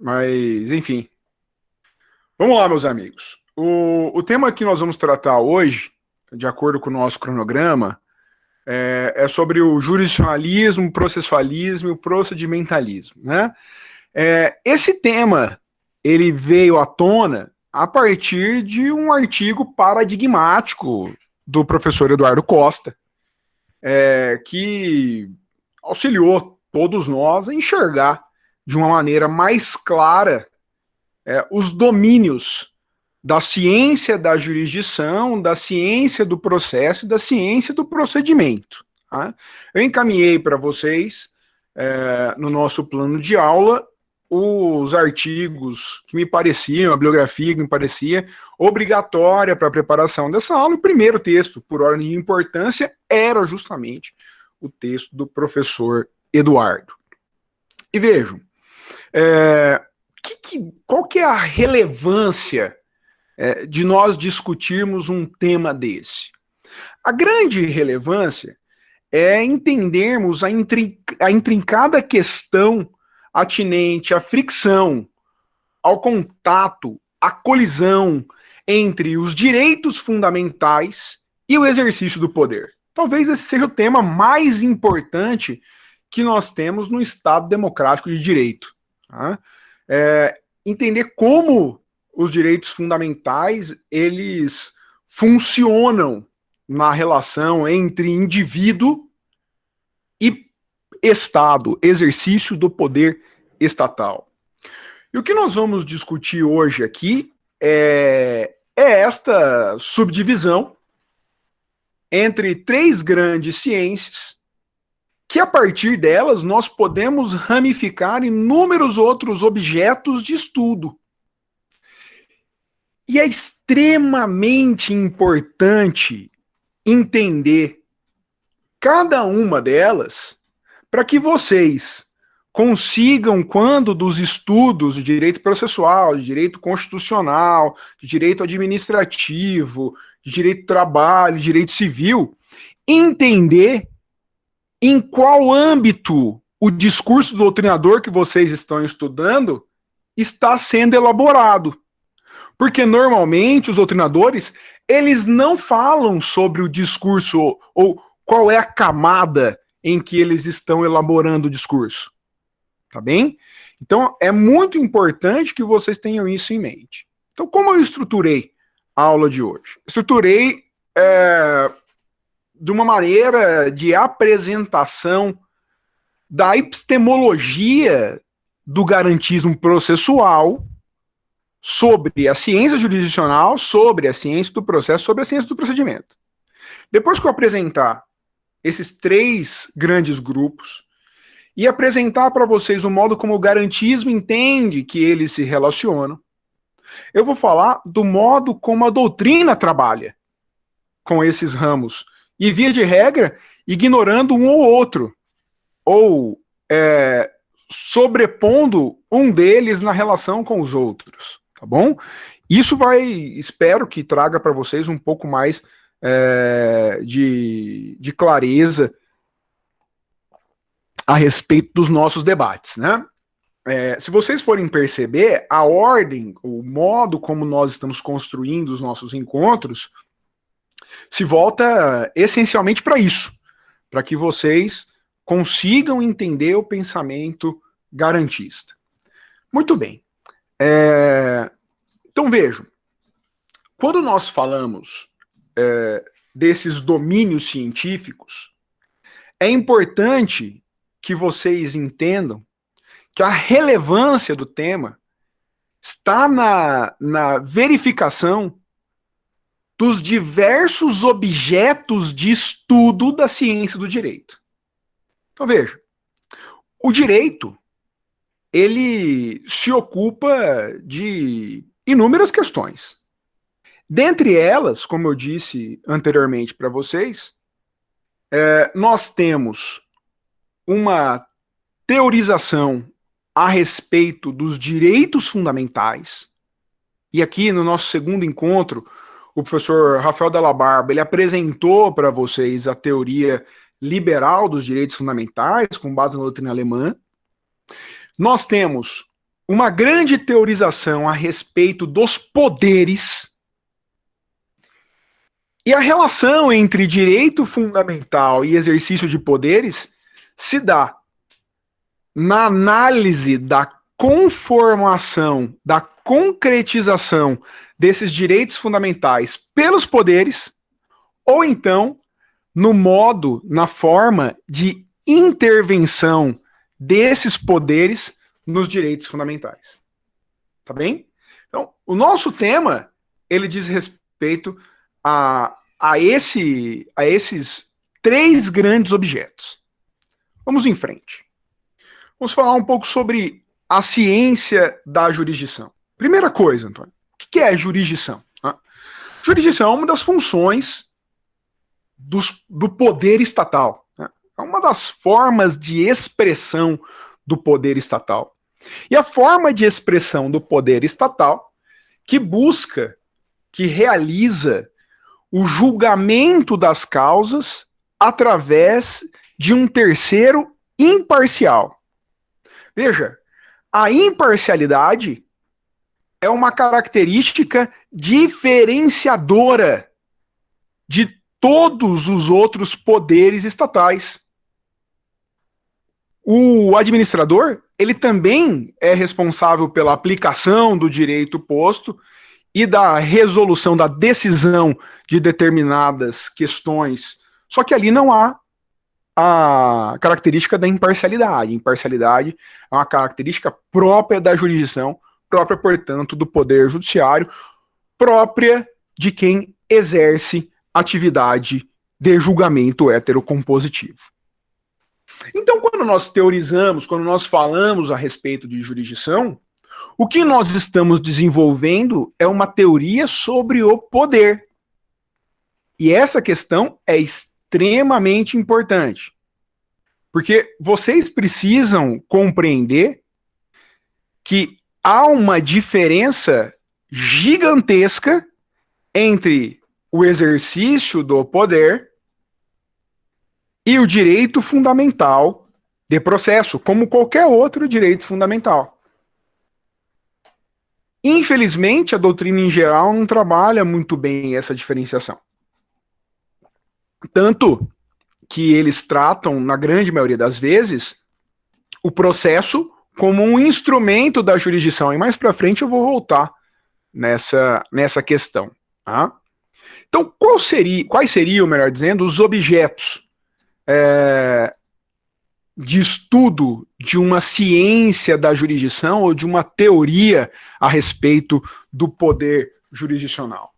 Mas, enfim. Vamos lá, meus amigos. O tema que nós vamos tratar hoje, de acordo com o nosso cronograma, é sobre o jurisdicionalismo, o processualismo e o procedimentalismo, né? Esse tema, ele veio à tona a partir de um artigo paradigmático do professor Eduardo Costa, que auxiliou todos nós a enxergar de uma maneira mais clara os domínios da ciência da jurisdição, da ciência do processo e da ciência do procedimento. Tá? Eu encaminhei para vocês, no nosso plano de aula, os artigos que me pareciam, a bibliografia que me parecia obrigatória para a preparação dessa aula. O primeiro texto, por ordem de importância, era justamente o texto do professor Eduardo. E vejam, qual que é a relevância de nós discutirmos um tema desse? A grande relevância é entendermos a intrincada questão atinente à fricção, ao contato, à colisão entre os direitos fundamentais e o exercício do poder. Talvez esse seja o tema mais importante que nós temos no Estado democrático de direito. Tá? Entender como os direitos fundamentais eles funcionam na relação entre indivíduo e Estado, exercício do poder estatal. E o que nós vamos discutir hoje aqui é esta subdivisão entre três grandes ciências, que a partir delas nós podemos ramificar inúmeros outros objetos de estudo. E é extremamente importante entender cada uma delas para que vocês consigam, quando dos estudos de direito processual, de direito constitucional, de direito administrativo, de direito do trabalho, de direito civil, entender em qual âmbito o discurso doutrinador que vocês estão estudando está sendo elaborado. Porque normalmente os doutrinadores, eles não falam sobre o discurso ou qual é a camada em que eles estão elaborando o discurso. Tá bem? Então, é muito importante que vocês tenham isso em mente. Então, como eu estruturei a aula de hoje? Estruturei de uma maneira de apresentação da epistemologia do garantismo processual sobre a ciência jurisdicional, sobre a ciência do processo, sobre a ciência do procedimento. Depois que eu apresentar esses três grandes grupos e apresentar para vocês o modo como o garantismo entende que eles se relacionam, eu vou falar do modo como a doutrina trabalha com esses ramos, e via de regra, ignorando um ou outro, ou sobrepondo um deles na relação com os outros, tá bom? Isso espero que traga para vocês um pouco mais de clareza a respeito dos nossos debates, né? Se vocês forem perceber, a ordem, o modo como nós estamos construindo os nossos encontros, se volta essencialmente para isso, para que vocês consigam entender o pensamento garantista. Muito bem. Então vejam, quando nós falamos desses domínios científicos, é importante que vocês entendam que a relevância do tema está na verificação dos diversos objetos de estudo da ciência do direito. Então veja, o direito, ele se ocupa de inúmeras questões. Dentre elas, como eu disse anteriormente para vocês, nós temos uma teorização a respeito dos direitos fundamentais, e aqui no nosso segundo encontro, o professor Rafael Della Barba, ele apresentou para vocês a teoria liberal dos direitos fundamentais, com base na doutrina alemã. Nós temos uma grande teorização a respeito dos poderes e a relação entre direito fundamental e exercício de poderes se dá na análise da conformação, da concretização desses direitos fundamentais pelos poderes, ou então no modo, na forma de intervenção desses poderes nos direitos fundamentais. Tá bem? Então, o nosso tema, ele diz respeito a esses três grandes objetos. Vamos em frente. Vamos falar um pouco sobre a ciência da jurisdição. Primeira coisa, Antônio, o que é jurisdição? Jurisdição é uma das funções do poder estatal. É uma das formas de expressão do poder estatal. E a forma de expressão do poder estatal que busca, que realiza o julgamento das causas através de um terceiro imparcial. Veja, a imparcialidade é uma característica diferenciadora de todos os outros poderes estatais. O administrador, ele também é responsável pela aplicação do direito posto e da resolução, da decisão de determinadas questões. Só que ali não há a característica da imparcialidade. Imparcialidade é uma característica própria da jurisdição, própria, portanto, do poder judiciário, própria de quem exerce atividade de julgamento heterocompositivo. Então, quando nós teorizamos, quando nós falamos a respeito de jurisdição, o que nós estamos desenvolvendo é uma teoria sobre o poder. E essa questão é extremamente importante, porque vocês precisam compreender que há uma diferença gigantesca entre o exercício do poder e o direito fundamental de processo, como qualquer outro direito fundamental. Infelizmente, a doutrina em geral não trabalha muito bem essa diferenciação. Tanto que eles tratam, na grande maioria das vezes, o processo como um instrumento da jurisdição. E mais para frente eu vou voltar nessa questão. Tá? Então, quais seriam, melhor dizendo, os objetos de estudo de uma ciência da jurisdição ou de uma teoria a respeito do poder jurisdicional?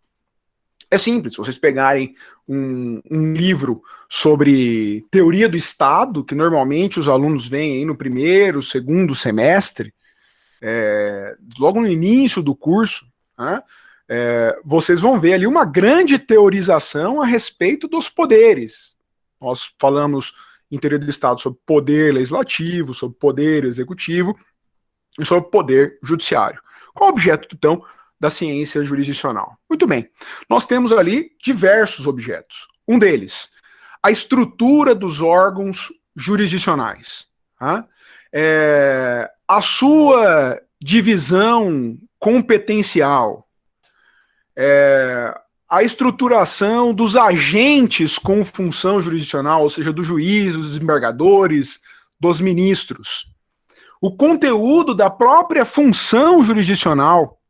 É simples, se vocês pegarem um livro sobre teoria do Estado, que normalmente os alunos veem aí no primeiro, segundo semestre, logo no início do curso, né, vocês vão ver ali uma grande teorização a respeito dos poderes. Nós falamos em teoria do Estado sobre poder legislativo, sobre poder executivo e sobre poder judiciário. Qual é o objeto, então, da ciência jurisdicional? Muito bem, nós temos ali diversos objetos. Um deles, a estrutura dos órgãos jurisdicionais. Tá? A sua divisão competencial, a estruturação dos agentes com função jurisdicional, ou seja, do juiz, dos desembargadores, dos ministros. O conteúdo da própria função jurisdicional,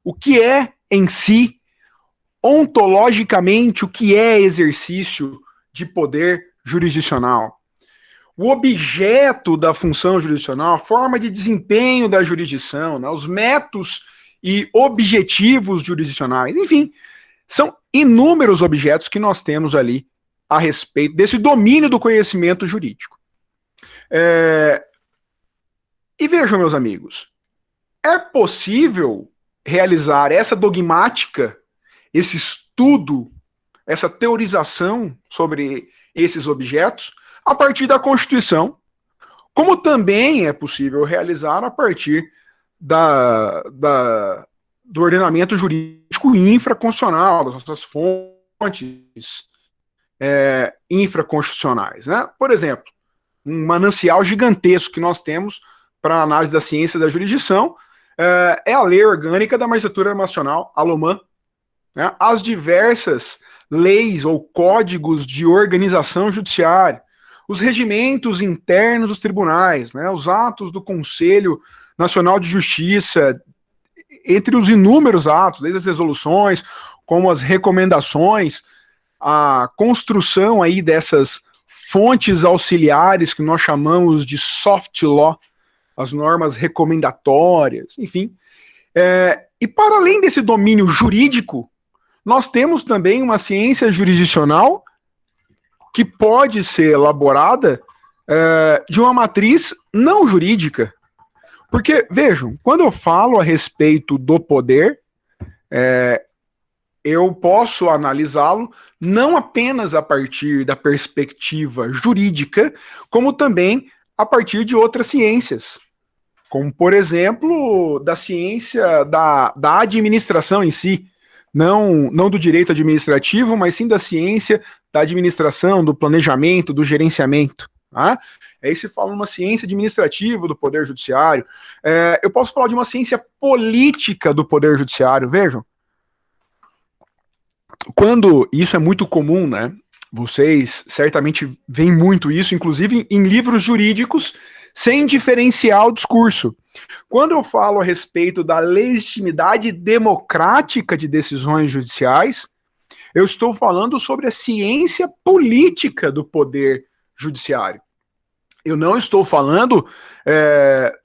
o que é em si, ontologicamente, o que é exercício de poder jurisdicional. O objeto da função jurisdicional, a forma de desempenho da jurisdição, né, os métodos e objetivos jurisdicionais, enfim, são inúmeros objetos que nós temos ali a respeito desse domínio do conhecimento jurídico. E vejam, meus amigos, é possível realizar essa dogmática, esse estudo, essa teorização sobre esses objetos a partir da Constituição, como também é possível realizar a partir do ordenamento jurídico infraconstitucional, das nossas fontes infraconstitucionais. Né? Por exemplo, um manancial gigantesco que nós temos para análise da ciência da jurisdição é a Lei Orgânica da Magistratura Nacional, a LOMAN, né? As diversas leis ou códigos de organização judiciária, os regimentos internos dos tribunais, né? Os atos do Conselho Nacional de Justiça, entre os inúmeros atos, desde as resoluções, como as recomendações, a construção aí dessas fontes auxiliares que nós chamamos de soft law, as normas recomendatórias, enfim. E para além desse domínio jurídico, nós temos também uma ciência jurisdicional que pode ser elaborada de uma matriz não jurídica. Porque, vejam, quando eu falo a respeito do poder, eu posso analisá-lo não apenas a partir da perspectiva jurídica, como também a partir de outras ciências, como, por exemplo, da ciência da administração em si, não do direito administrativo, mas sim da ciência da administração, do planejamento, do gerenciamento. Tá? Aí se fala uma ciência administrativa do Poder Judiciário. Eu posso falar de uma ciência política do Poder Judiciário, vejam. Quando isso é muito comum, né? Vocês certamente veem muito isso, inclusive em livros jurídicos, sem diferenciar o discurso. Quando eu falo a respeito da legitimidade democrática de decisões judiciais, eu estou falando sobre a ciência política do Poder Judiciário. Eu não estou falando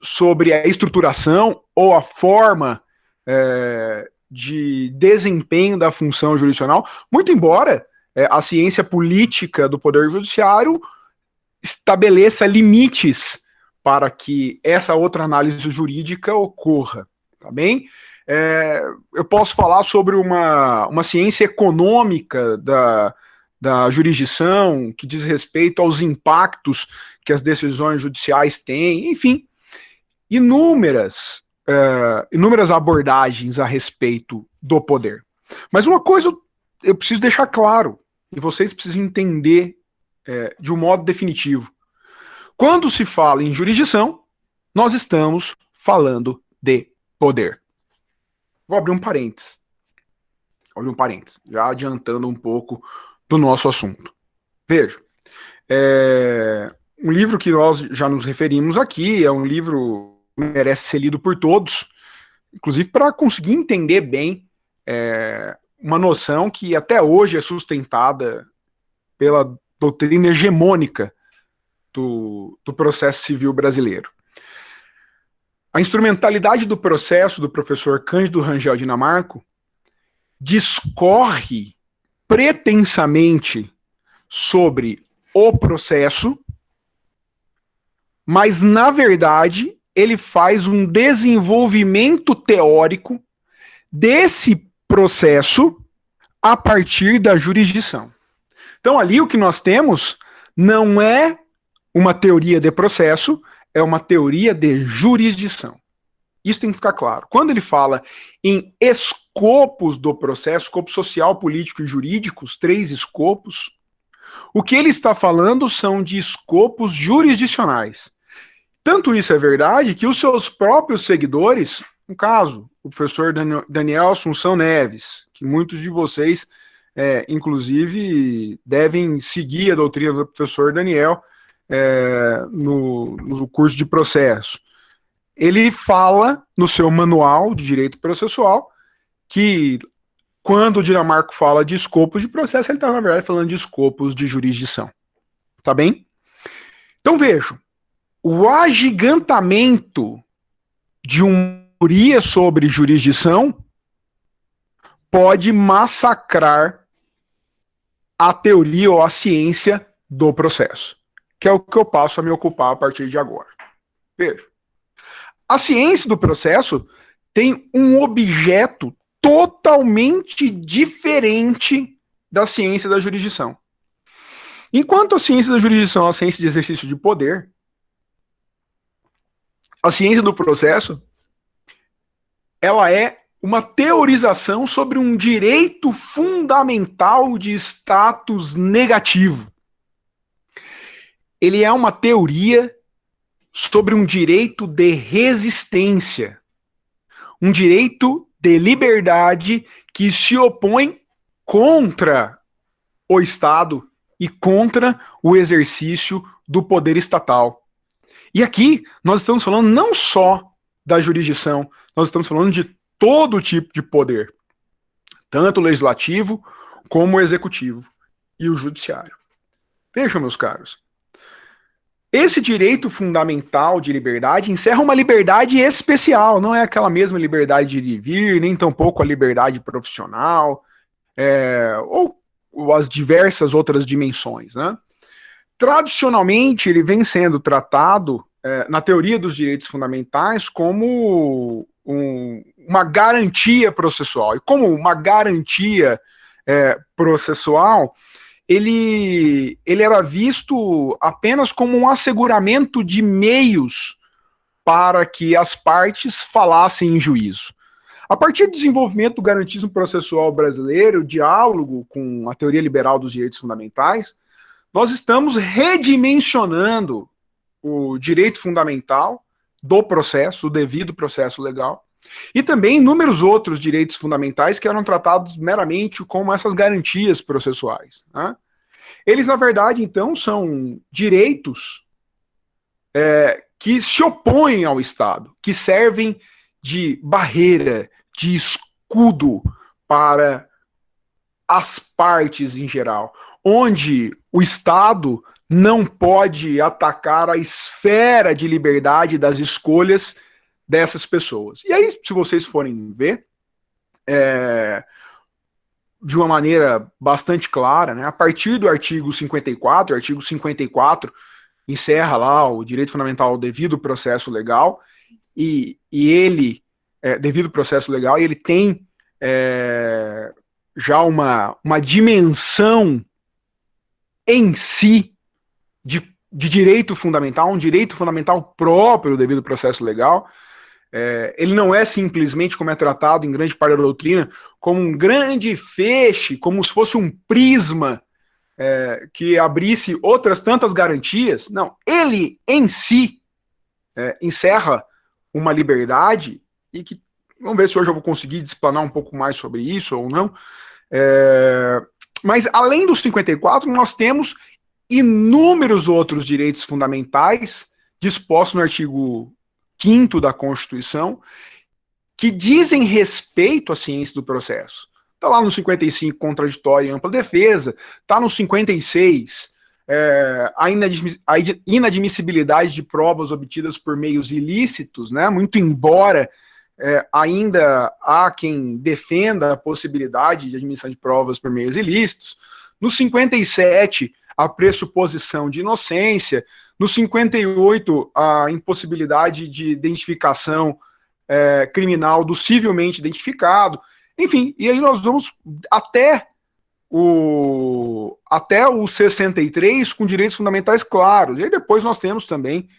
sobre a estruturação ou a forma de desempenho da função jurisdicional, muito embora a ciência política do Poder Judiciário estabeleça limites para que essa outra análise jurídica ocorra, tá bem? Eu posso falar sobre uma ciência econômica da jurisdição, que diz respeito aos impactos que as decisões judiciais têm, enfim, inúmeras abordagens a respeito do poder. Mas uma coisa eu preciso deixar claro, e vocês precisam entender de um modo definitivo. Quando se fala em jurisdição, nós estamos falando de poder. Vou abrir um parênteses. Olha um parênteses, já adiantando um pouco do nosso assunto. Veja, um livro que nós já nos referimos aqui, é um livro que merece ser lido por todos, inclusive para conseguir entender bem uma noção que até hoje é sustentada pela doutrina hegemônica do processo civil brasileiro. A instrumentalidade do processo do professor Cândido Rangel Dinamarco discorre pretensamente sobre o processo, mas, na verdade, ele faz um desenvolvimento teórico desse processo a partir da jurisdição. Então, ali o que nós temos não é uma teoria de processo, é uma teoria de jurisdição. Isso tem que ficar claro. Quando ele fala em escopos do processo, escopo social, político e jurídico, os 3 escopos, o que ele está falando são de escopos jurisdicionais. Tanto isso é verdade que os seus próprios seguidores, no caso, o professor Daniel Assunção Neves, que muitos de vocês, inclusive, devem seguir a doutrina do professor Daniel no curso de processo. Ele fala no seu manual de direito processual que quando o Dinamarco fala de escopos de processo, ele está, na verdade, falando de escopos de jurisdição. Tá bem? Então, vejam, o agigantamento de uma teoria sobre jurisdição pode massacrar a teoria ou a ciência do processo, que é o que eu passo a me ocupar a partir de agora. Veja, a ciência do processo tem um objeto totalmente diferente da ciência da jurisdição. Enquanto a ciência da jurisdição é a ciência de exercício de poder, a ciência do processo, ela é uma teorização sobre um direito fundamental de status negativo. Ele é uma teoria sobre um direito de resistência, um direito de liberdade que se opõe contra o Estado e contra o exercício do poder estatal. E aqui nós estamos falando não só da jurisdição, nós estamos falando de todo tipo de poder, tanto o legislativo como o executivo e o judiciário. Vejam, meus caros, esse direito fundamental de liberdade encerra uma liberdade especial, não é aquela mesma liberdade de ir e vir, nem tampouco a liberdade profissional, ou as diversas outras dimensões, né? Tradicionalmente, ele vem sendo tratado, na teoria dos direitos fundamentais, como uma garantia processual. E como uma garantia processual, ele era visto apenas como um asseguramento de meios para que as partes falassem em juízo. A partir do desenvolvimento do garantismo processual brasileiro, o diálogo com a teoria liberal dos direitos fundamentais, nós estamos redimensionando o direito fundamental do processo, o devido processo legal, e também inúmeros outros direitos fundamentais que eram tratados meramente como essas garantias processuais, né? Eles, na verdade, então, são direitos que se opõem ao Estado, que servem de barreira, de escudo para as partes em geral, onde o Estado não pode atacar a esfera de liberdade das escolhas dessas pessoas. E aí, se vocês forem ver, de uma maneira bastante clara, né, a partir do artigo 54, o artigo 54 encerra lá o direito fundamental ao devido processo legal, e ele, devido processo legal, e ele tem já uma dimensão em si de direito fundamental, um direito fundamental próprio do devido processo legal. Ele não é simplesmente, como é tratado em grande parte da doutrina, como um grande feixe, como se fosse um prisma que abrisse outras tantas garantias. Não, ele em si encerra uma liberdade e que, vamos ver se hoje eu vou conseguir desplanar um pouco mais sobre isso ou não. Mas além dos 54, nós temos inúmeros outros direitos fundamentais dispostos no artigo 5º da Constituição, que dizem respeito à ciência do processo. Está lá no 55, contraditória e ampla defesa, está no 56, a inadmissibilidade de provas obtidas por meios ilícitos, né, muito embora ainda há quem defenda a possibilidade de admissão de provas por meios ilícitos. No 57, a pressuposição de inocência. No 58, a impossibilidade de identificação criminal do civilmente identificado. Enfim, e aí nós vamos até o 63 com direitos fundamentais claros. E aí depois nós temos também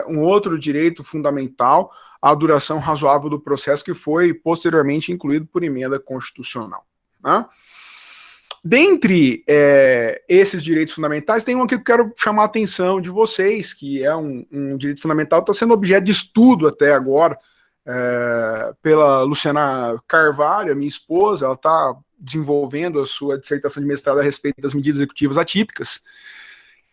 um outro direito fundamental, a duração razoável do processo, que foi posteriormente incluído por emenda constitucional, né? Dentre esses direitos fundamentais, tem um aqui que eu quero chamar a atenção de vocês, que é um direito fundamental que está sendo objeto de estudo até agora, pela Luciana Carvalho, a minha esposa. Ela está desenvolvendo a sua dissertação de mestrado a respeito das medidas executivas atípicas,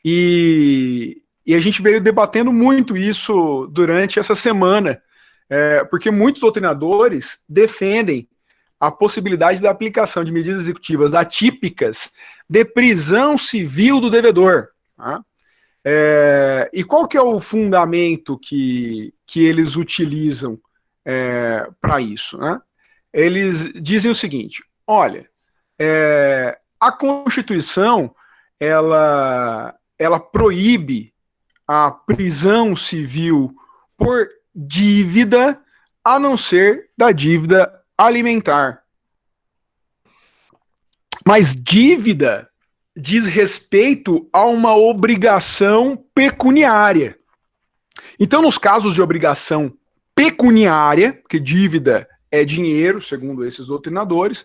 e a gente veio debatendo muito isso durante essa semana, porque muitos doutrinadores defendem a possibilidade da aplicação de medidas executivas atípicas de prisão civil do devedor. Tá? E qual que é o fundamento que eles utilizam para isso? Né? Eles dizem o seguinte: olha, a Constituição ela proíbe a prisão civil por dívida, a não ser da dívida alimentar. Mas dívida diz respeito a uma obrigação pecuniária. Então, nos casos de obrigação pecuniária, porque dívida é dinheiro, segundo esses doutrinadores,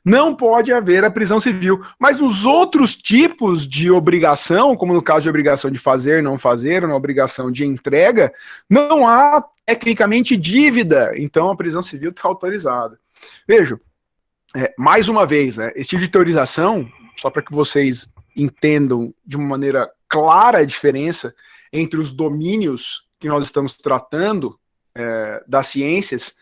não pode haver a prisão civil. Mas nos outros tipos de obrigação, como no caso de obrigação de fazer, não fazer, ou na obrigação de entrega, não há tecnicamente dívida. Então a prisão civil está autorizada. Veja, mais uma vez, né, esse tipo de teorização, só para que vocês entendam de uma maneira clara a diferença entre os domínios que nós estamos tratando das ciências,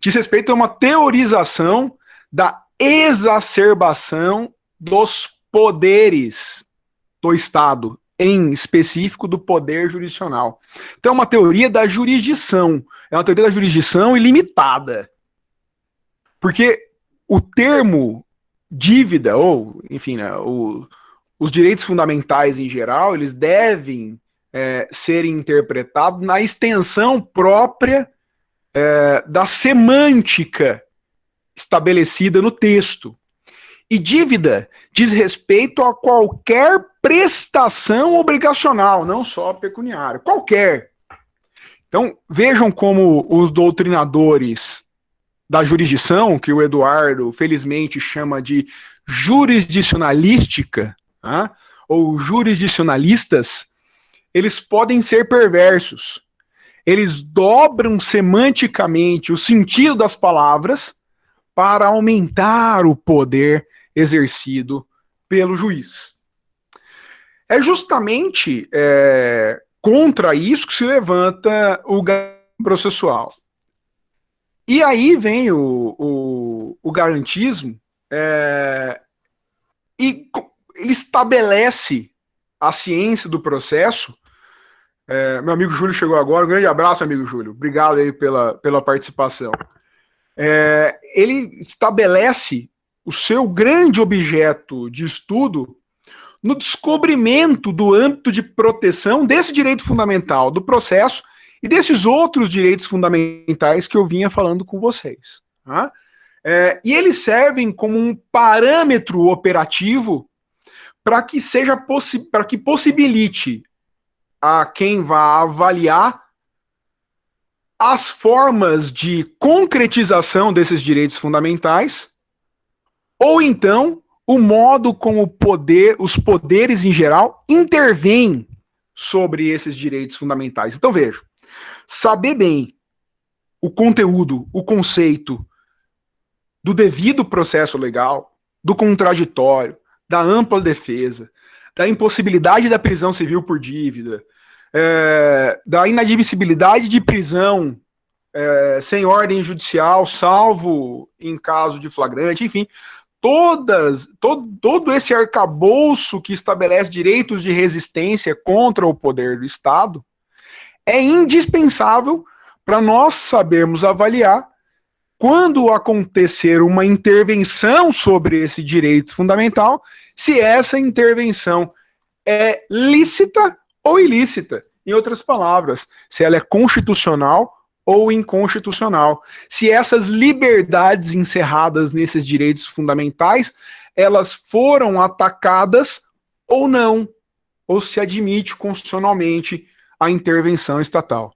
diz respeito a uma teorização da exacerbação dos poderes do Estado, em específico do poder jurisdicional. Então é uma teoria da jurisdição, é uma teoria da jurisdição ilimitada. Porque o termo dívida, ou, enfim, né, os direitos fundamentais em geral, eles devem ser interpretados na extensão própria da semântica estabelecida no texto. E dívida diz respeito a qualquer prestação obrigacional, não só pecuniária, qualquer. Então, vejam como os doutrinadores da jurisdição, que o Eduardo felizmente chama de jurisdicionalística, tá? Ou jurisdicionalistas, eles podem ser perversos. Eles dobram semanticamente o sentido das palavras para aumentar o poder exercido pelo juiz. É justamente contra isso que se levanta o processual. E aí vem o garantismo e ele estabelece a ciência do processo. Meu amigo Júlio chegou agora, um grande abraço, amigo Júlio, obrigado aí pela participação. Ele estabelece o seu grande objeto de estudo no descobrimento do âmbito de proteção desse direito fundamental do processo e desses outros direitos fundamentais que eu vinha falando com vocês. Tá? E eles servem como um parâmetro operativo para que possibilite a quem vá avaliar as formas de concretização desses direitos fundamentais, ou então o modo como os poderes em geral intervêm sobre esses direitos fundamentais. Então veja, saber bem o conteúdo, o conceito do devido processo legal, do contraditório, da ampla defesa, da impossibilidade da prisão civil por dívida, da inadmissibilidade de prisão sem ordem judicial, salvo em caso de flagrante, enfim, todo esse arcabouço que estabelece direitos de resistência contra o poder do Estado é indispensável para nós sabermos avaliar quando acontecer uma intervenção sobre esse direito fundamental, se essa intervenção é lícita ou ilícita. Em outras palavras, se ela é constitucional ou inconstitucional. Se essas liberdades encerradas nesses direitos fundamentais, elas foram atacadas ou não, ou se admite constitucionalmente a intervenção estatal.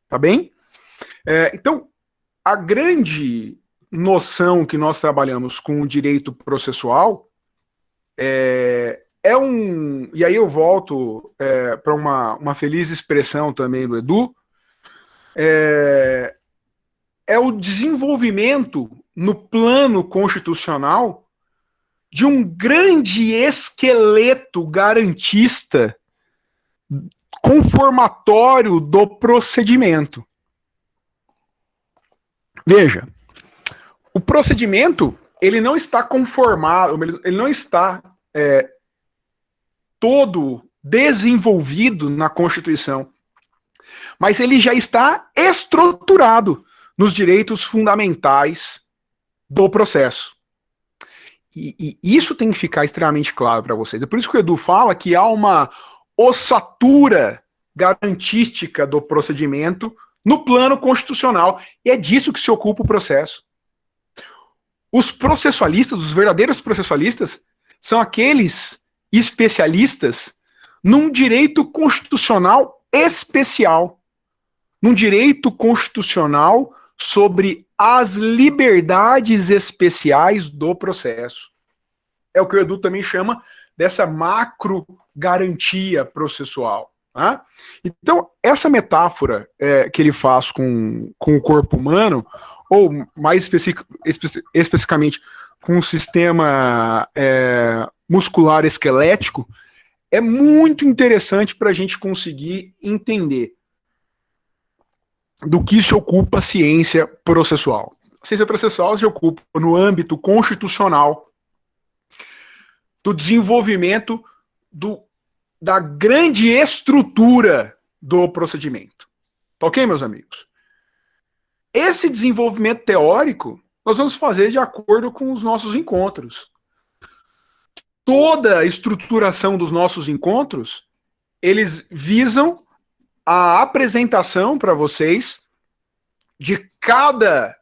Tá bem? Então, a grande noção que nós trabalhamos com o direito processual e aí eu volto para uma feliz expressão também do Edu, é o desenvolvimento no plano constitucional de um grande esqueleto garantista conformatório do procedimento. Veja, o procedimento ele não está conformado, ele não está todo desenvolvido na Constituição, mas ele já está estruturado nos direitos fundamentais do processo. E isso tem que ficar extremamente claro para vocês. É por isso que o Edu fala que há uma ossatura garantística do procedimento no plano constitucional, e é disso que se ocupa o processo. Os processualistas, os verdadeiros processualistas, são aqueles especialistas num direito constitucional especial, num direito constitucional sobre as liberdades especiais do processo. É o que o Edu também chama dessa macro garantia processual. Tá? Então, essa metáfora que ele faz com o corpo humano, ou mais especificamente com o sistema muscular esquelético, é muito interessante para a gente conseguir entender do que se ocupa a ciência processual. A ciência processual se ocupa no âmbito constitucional do desenvolvimento da grande estrutura do procedimento. Tá ok, meus amigos? Esse desenvolvimento teórico nós vamos fazer de acordo com os nossos encontros. Toda a estruturação dos nossos encontros, eles visam a apresentação para vocês de cada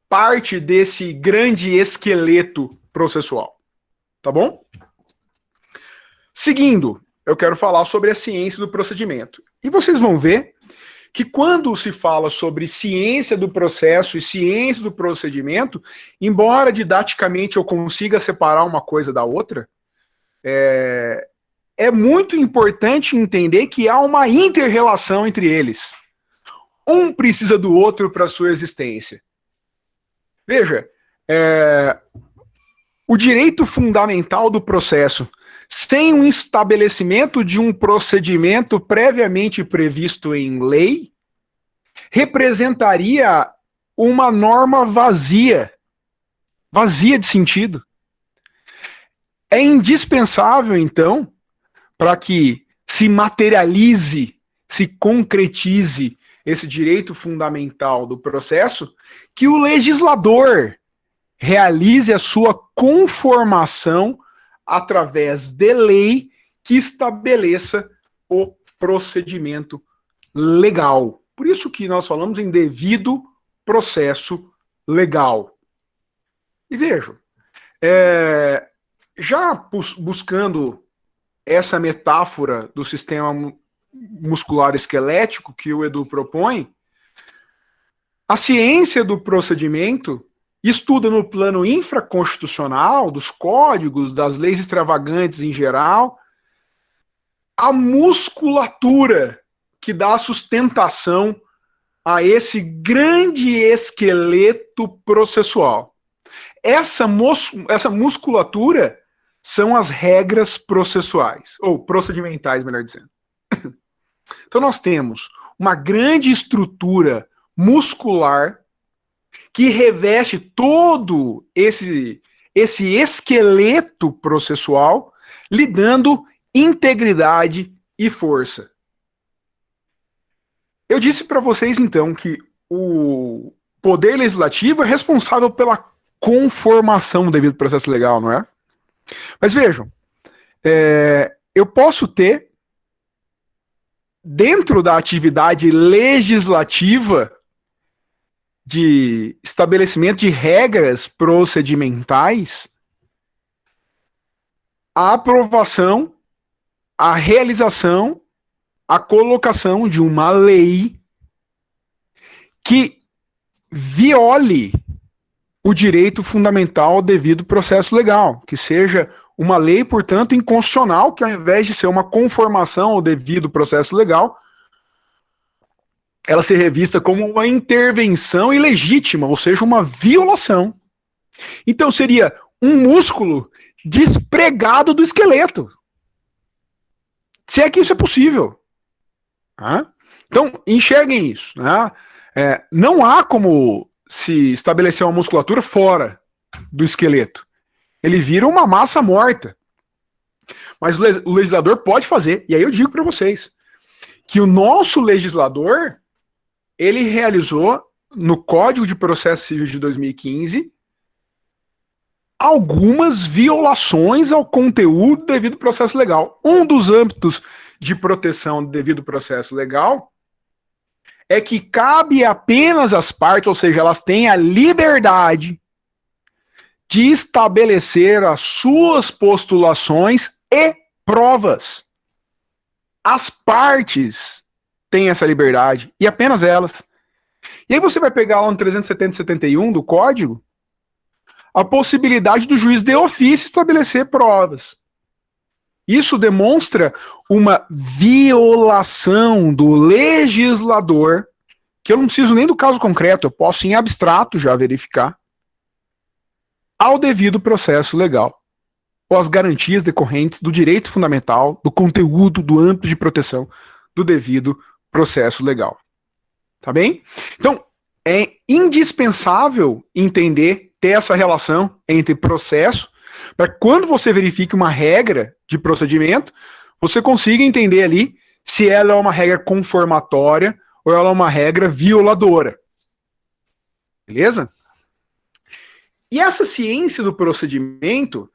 parte desse grande esqueleto processual. Tá bom? Seguindo, eu quero falar sobre a ciência do procedimento. E vocês vão ver que quando se fala sobre ciência do processo e ciência do procedimento, embora didaticamente eu consiga separar uma coisa da outra, é muito importante entender que há uma inter-relação entre eles. Um precisa do outro para a sua existência. Veja, o direito fundamental do processo, sem um estabelecimento de um procedimento previamente previsto em lei, representaria uma norma vazia de sentido. É indispensável, então, para que se materialize, se concretize esse direito fundamental do processo, que o legislador realize a sua conformação através de lei que estabeleça o procedimento legal. Por isso que nós falamos em devido processo legal. E vejam, já buscando essa metáfora do sistema muscular esquelético que o Edu propõe, a ciência do procedimento estuda no plano infraconstitucional, dos códigos, das leis extravagantes em geral, a musculatura que dá sustentação a esse grande esqueleto processual. Essa musculatura são as regras processuais, ou procedimentais, melhor dizendo. Então nós temos uma grande estrutura muscular que reveste todo esse esqueleto processual, lhe dando integridade e força. Eu disse para vocês, então, que o poder legislativo é responsável pela conformação do devido processo legal, não é? Mas vejam, eu posso ter, dentro da atividade legislativa, de estabelecimento de regras procedimentais, a aprovação, a realização, a colocação de uma lei que viole o direito fundamental ao devido processo legal, que seja uma lei, portanto, inconstitucional, que ao invés de ser uma conformação ao devido processo legal, ela ser revista como uma intervenção ilegítima, ou seja, uma violação. Então seria um músculo despregado do esqueleto. Se é que isso é possível. Então, enxerguem isso. Não há como se estabelecer uma musculatura fora do esqueleto. Ele vira uma massa morta. Mas o legislador pode fazer. E aí eu digo para vocês que o nosso legislador, ele realizou, no Código de Processo Civil de 2015, algumas violações ao conteúdo do devido processo legal. Um dos âmbitos de proteção do devido processo legal é que cabe apenas às partes, ou seja, elas têm a liberdade de estabelecer as suas postulações e provas. As partes têm essa liberdade, e apenas elas. E aí você vai pegar lá no 370 e 71 do código a possibilidade do juiz de ofício estabelecer provas. Isso demonstra uma violação do legislador, que eu não preciso nem do caso concreto, eu posso em abstrato já verificar, ao devido processo legal, ou as garantias decorrentes do direito fundamental, do conteúdo, do âmbito de proteção do devido processo legal. Tá bem? Então, é indispensável entender, ter essa relação entre processo, para que quando você verifique uma regra de procedimento, você consiga entender ali se ela é uma regra conformatória ou ela é uma regra violadora. Beleza? E essa ciência do procedimento,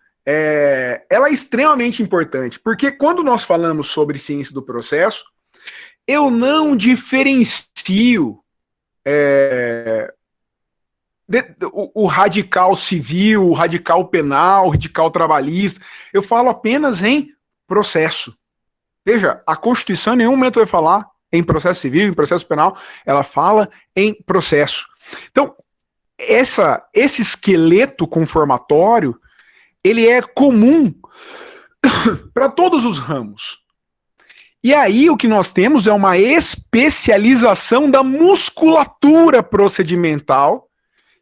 ela é extremamente importante, porque quando nós falamos sobre ciência do processo, eu não diferencio o radical civil, o radical penal, o radical trabalhista. Eu falo apenas em processo. Veja, a Constituição em nenhum momento vai falar em processo civil, em processo penal, ela fala em processo. Então, esse esqueleto conformatório, ele é comum para todos os ramos. E aí o que nós temos é uma especialização da musculatura procedimental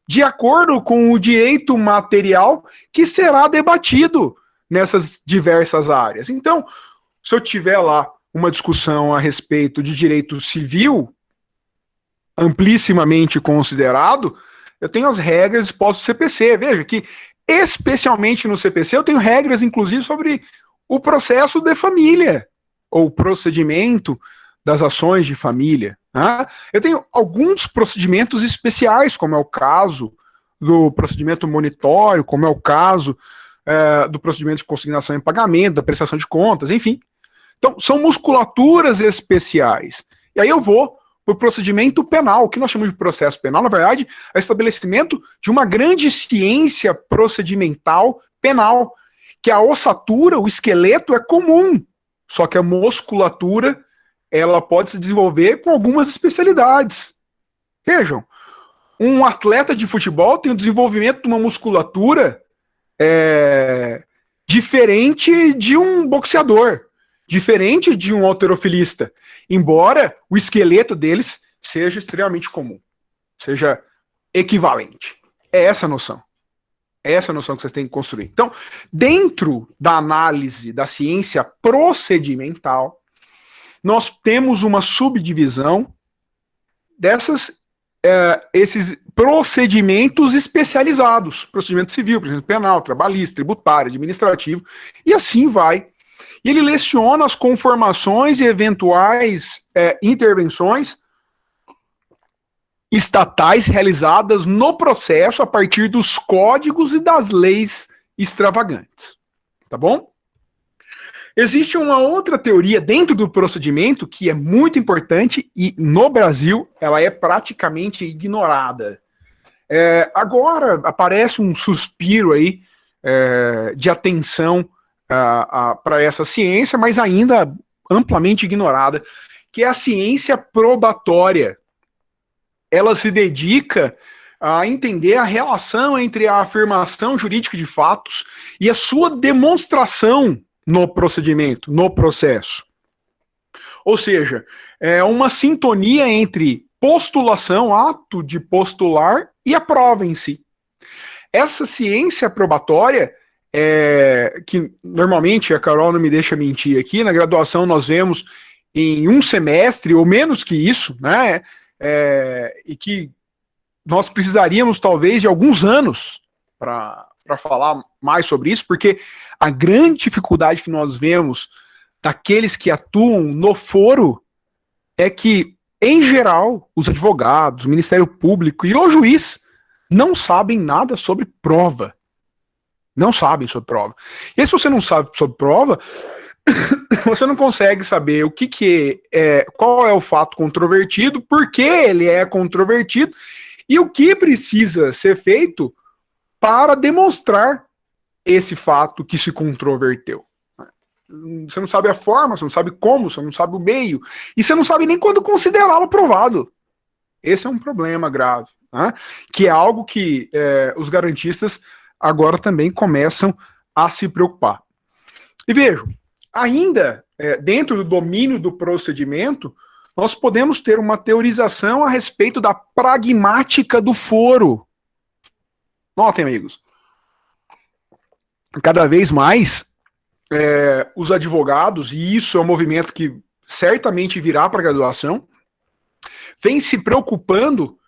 de acordo com o direito material que será debatido nessas diversas áreas. Então, se eu tiver lá uma discussão a respeito de direito civil, amplissimamente considerado, eu tenho as regras expostas no CPC. Veja que, especialmente no CPC, eu tenho regras, inclusive, sobre o processo de família, ou procedimento das ações de família. Né? Eu tenho alguns procedimentos especiais, como é o caso do procedimento monitório, como é o caso do procedimento de consignação em pagamento, da prestação de contas, enfim. Então, são musculaturas especiais. E aí eu vou para o procedimento penal. O que nós chamamos de processo penal, na verdade, é o estabelecimento de uma grande ciência procedimental penal, que a ossatura, o esqueleto é comum, só que a musculatura, ela pode se desenvolver com algumas especialidades. Vejam, um atleta de futebol tem o desenvolvimento de uma musculatura diferente de um boxeador, diferente de um halterofilista, embora o esqueleto deles seja extremamente comum, seja equivalente. É essa a noção. É essa a noção que vocês têm que construir. Então, dentro da análise da ciência procedimental, nós temos uma subdivisão esses procedimentos especializados, procedimento civil, procedimento penal, trabalhista, tributário, administrativo, e assim vai. E ele leciona as conformações e eventuais intervenções estatais realizadas no processo a partir dos códigos e das leis extravagantes. Tá bom? Existe uma outra teoria dentro do procedimento que é muito importante e no Brasil ela é praticamente ignorada. Agora aparece um suspiro aí de atenção para essa ciência, mas ainda amplamente ignorada, que é a ciência probatória. Ela se dedica a entender a relação entre a afirmação jurídica de fatos e a sua demonstração no procedimento, no processo. Ou seja, é uma sintonia entre postulação, ato de postular, e a prova em si. Essa ciência probatória, que normalmente, a Carol não me deixa mentir aqui, na graduação nós vemos em um semestre, ou menos que isso, né? E que nós precisaríamos talvez de alguns anos para falar mais sobre isso, porque a grande dificuldade que nós vemos daqueles que atuam no foro é que, em geral, os advogados, o Ministério Público e o juiz não sabem nada sobre prova. Não sabem sobre prova. E se você não sabe sobre prova, você não consegue saber qual é o fato controvertido, por que ele é controvertido e o que precisa ser feito para demonstrar esse fato que se controverteu. Você não sabe a forma, você não sabe como, você não sabe o meio, e você não sabe nem quando considerá-lo provado. Esse é um problema grave, né? Que é algo que os garantistas agora também começam a se preocupar. E vejam, ainda dentro do domínio do procedimento, nós podemos ter uma teorização a respeito da pragmática do foro. Notem, amigos, cada vez mais os advogados, e isso é um movimento que certamente virá para a graduação, vem se preocupando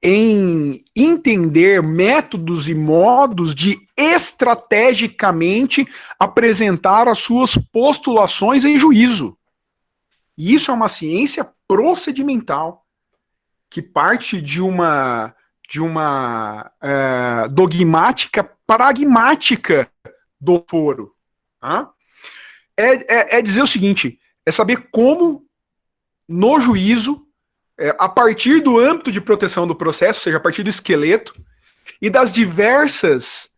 em entender métodos e modos de estrategicamente apresentar as suas postulações em juízo. E isso é uma ciência procedimental, que parte de uma dogmática pragmática do foro. Tá? É dizer o seguinte, é saber como, no juízo, a partir do âmbito de proteção do processo, ou seja, a partir do esqueleto, e das diversas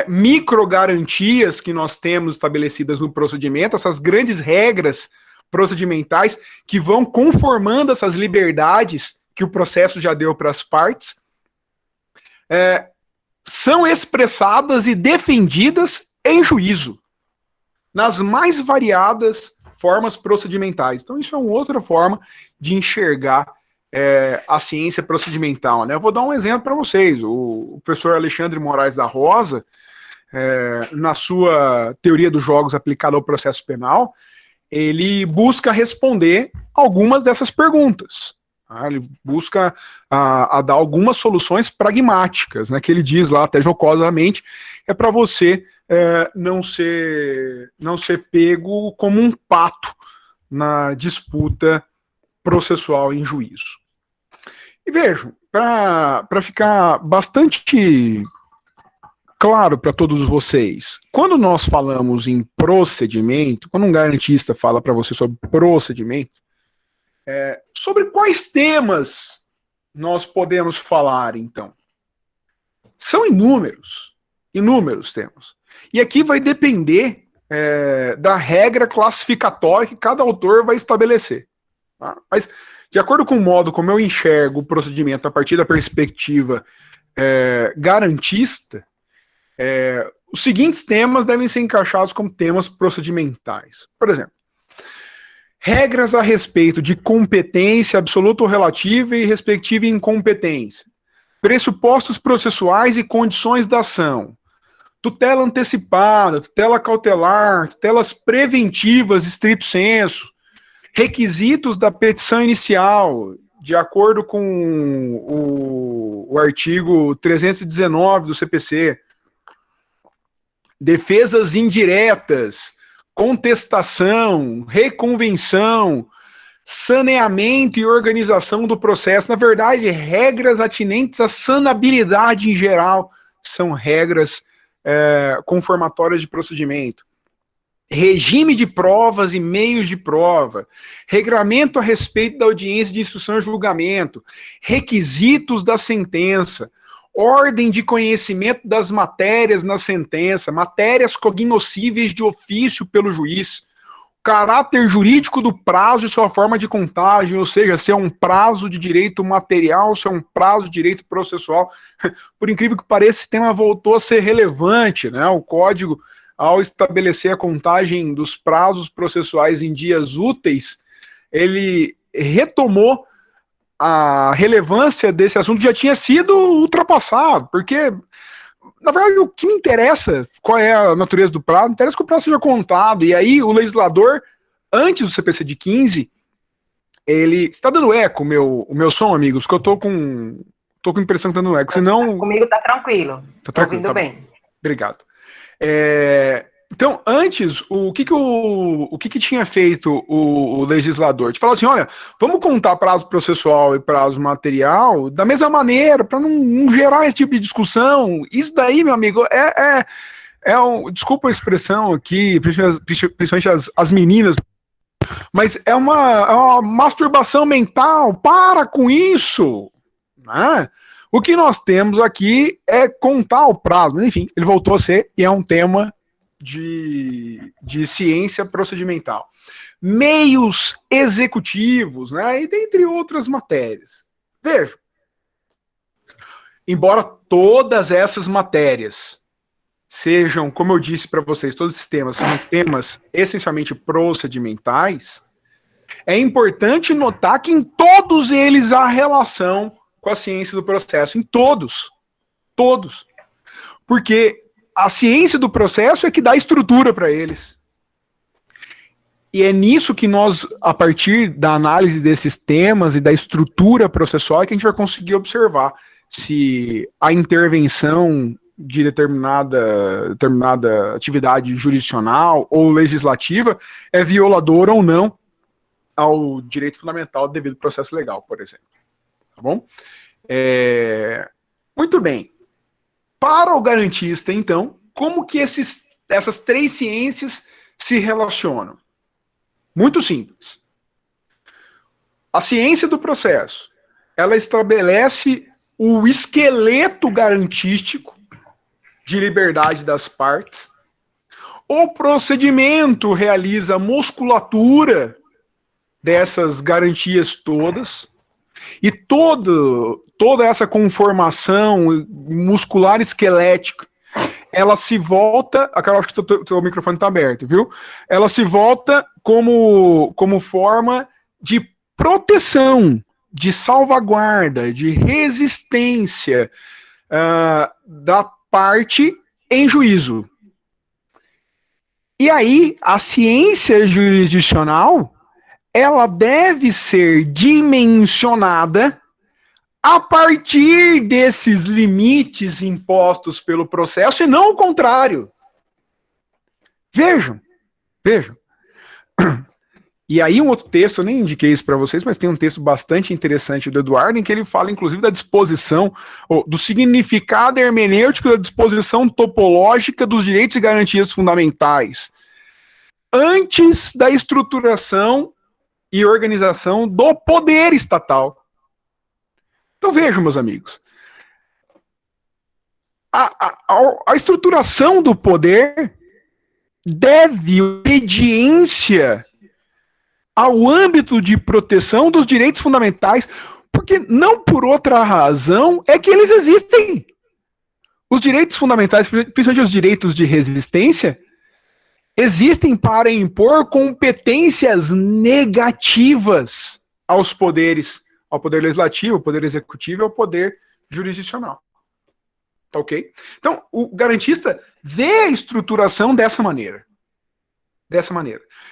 microgarantias que nós temos estabelecidas no procedimento, essas grandes regras procedimentais que vão conformando essas liberdades que o processo já deu para as partes, são expressadas e defendidas em juízo, nas mais variadas formas procedimentais. Então, isso é uma outra forma de enxergar a ciência procedimental, né? Eu vou dar um exemplo para vocês. O professor Alexandre Moraes da Rosa, na sua teoria dos jogos aplicada ao processo penal, ele busca responder algumas dessas perguntas. Tá? Ele busca a dar algumas soluções pragmáticas, né, que ele diz lá até jocosamente, para você não ser pego como um pato na disputa processual em juízo. E vejam, para ficar bastante claro para todos vocês, quando nós falamos em procedimento, quando um garantista fala para você sobre procedimento, sobre quais temas nós podemos falar, então? São inúmeros temas. E aqui vai depender da regra classificatória que cada autor vai estabelecer. Tá? Mas, de acordo com o modo como eu enxergo o procedimento a partir da perspectiva garantista, os seguintes temas devem ser encaixados como temas procedimentais. Por exemplo, regras a respeito de competência absoluta ou relativa e respectiva incompetência, pressupostos processuais e condições da ação, tutela antecipada, tutela cautelar, tutelas preventivas estrito sensu, requisitos da petição inicial, de acordo com o artigo 319 do CPC, defesas indiretas, contestação, reconvenção, saneamento e organização do processo. Na verdade, regras atinentes à sanabilidade em geral são regras conformatórias de procedimento. Regime de provas e meios de prova, regramento a respeito da audiência de instrução e julgamento, requisitos da sentença, ordem de conhecimento das matérias na sentença, matérias cognoscíveis de ofício pelo juiz, caráter jurídico do prazo e sua forma de contagem, ou seja, se é um prazo de direito material, se é um prazo de direito processual. Por incrível que pareça, esse tema voltou a ser relevante, né? O Código, ao estabelecer a contagem dos prazos processuais em dias úteis, ele retomou a relevância desse assunto, já tinha sido ultrapassado, porque, na verdade, o que me interessa, qual é a natureza do prazo, interessa que o prazo seja contado, e aí o legislador, antes do CPC de 15, ele... Está dando eco o meu som, amigos? Que eu tô com impressão que tá dando eco, senão... Comigo tá tranquilo. Tá tranquilo, tô ouvindo tá bem. Obrigado. Então, antes, o que tinha feito o legislador? De falar assim, olha, vamos contar prazo processual e prazo material da mesma maneira, para não gerar esse tipo de discussão. Isso daí, meu amigo, desculpa a expressão aqui, principalmente as meninas, mas é uma masturbação mental. Para com isso, né? O que nós temos aqui é contar o prazo. Mas, enfim, ele voltou a ser, e é um tema de ciência procedimental. meios executivos, né, e dentre outras matérias. Veja, embora todas essas matérias sejam, como eu disse para vocês, todos esses temas são temas essencialmente procedimentais, é importante notar que em todos eles há relação com a ciência do processo, em todos. Todos. Porque a ciência do processo é que dá estrutura para eles. E é nisso que nós, a partir da análise desses temas e da estrutura processual, que a gente vai conseguir observar se a intervenção de determinada atividade jurisdicional ou legislativa é violadora ou não ao direito fundamental do devido processo legal, por exemplo. Tá bom? Muito bem. Para o garantista, então, como que essas três ciências se relacionam? Muito simples. A ciência do processo, ela estabelece o esqueleto garantístico de liberdade das partes. O procedimento realiza a musculatura dessas garantias todas. E toda essa conformação muscular esquelética, ela se volta, acho que o teu microfone está aberto, viu? Ela se volta como forma de proteção, de salvaguarda, de resistência da parte em juízo. E aí, a ciência jurisdicional, ela deve ser dimensionada a partir desses limites impostos pelo processo e não o contrário. Vejam. E aí um outro texto, eu nem indiquei isso para vocês, mas tem um texto bastante interessante do Eduardo, em que ele fala, inclusive, da disposição, do significado hermenêutico da disposição topológica dos direitos e garantias fundamentais, antes da estruturação e organização do poder estatal. Então vejam, meus amigos, a estruturação do poder deve obediência ao âmbito de proteção dos direitos fundamentais, porque não por outra razão é que eles existem. Os direitos fundamentais, principalmente os direitos de resistência, existem para impor competências negativas aos poderes, ao poder legislativo, ao poder executivo e ao poder jurisdicional. Tá ok? Então, o garantista vê a estruturação dessa maneira.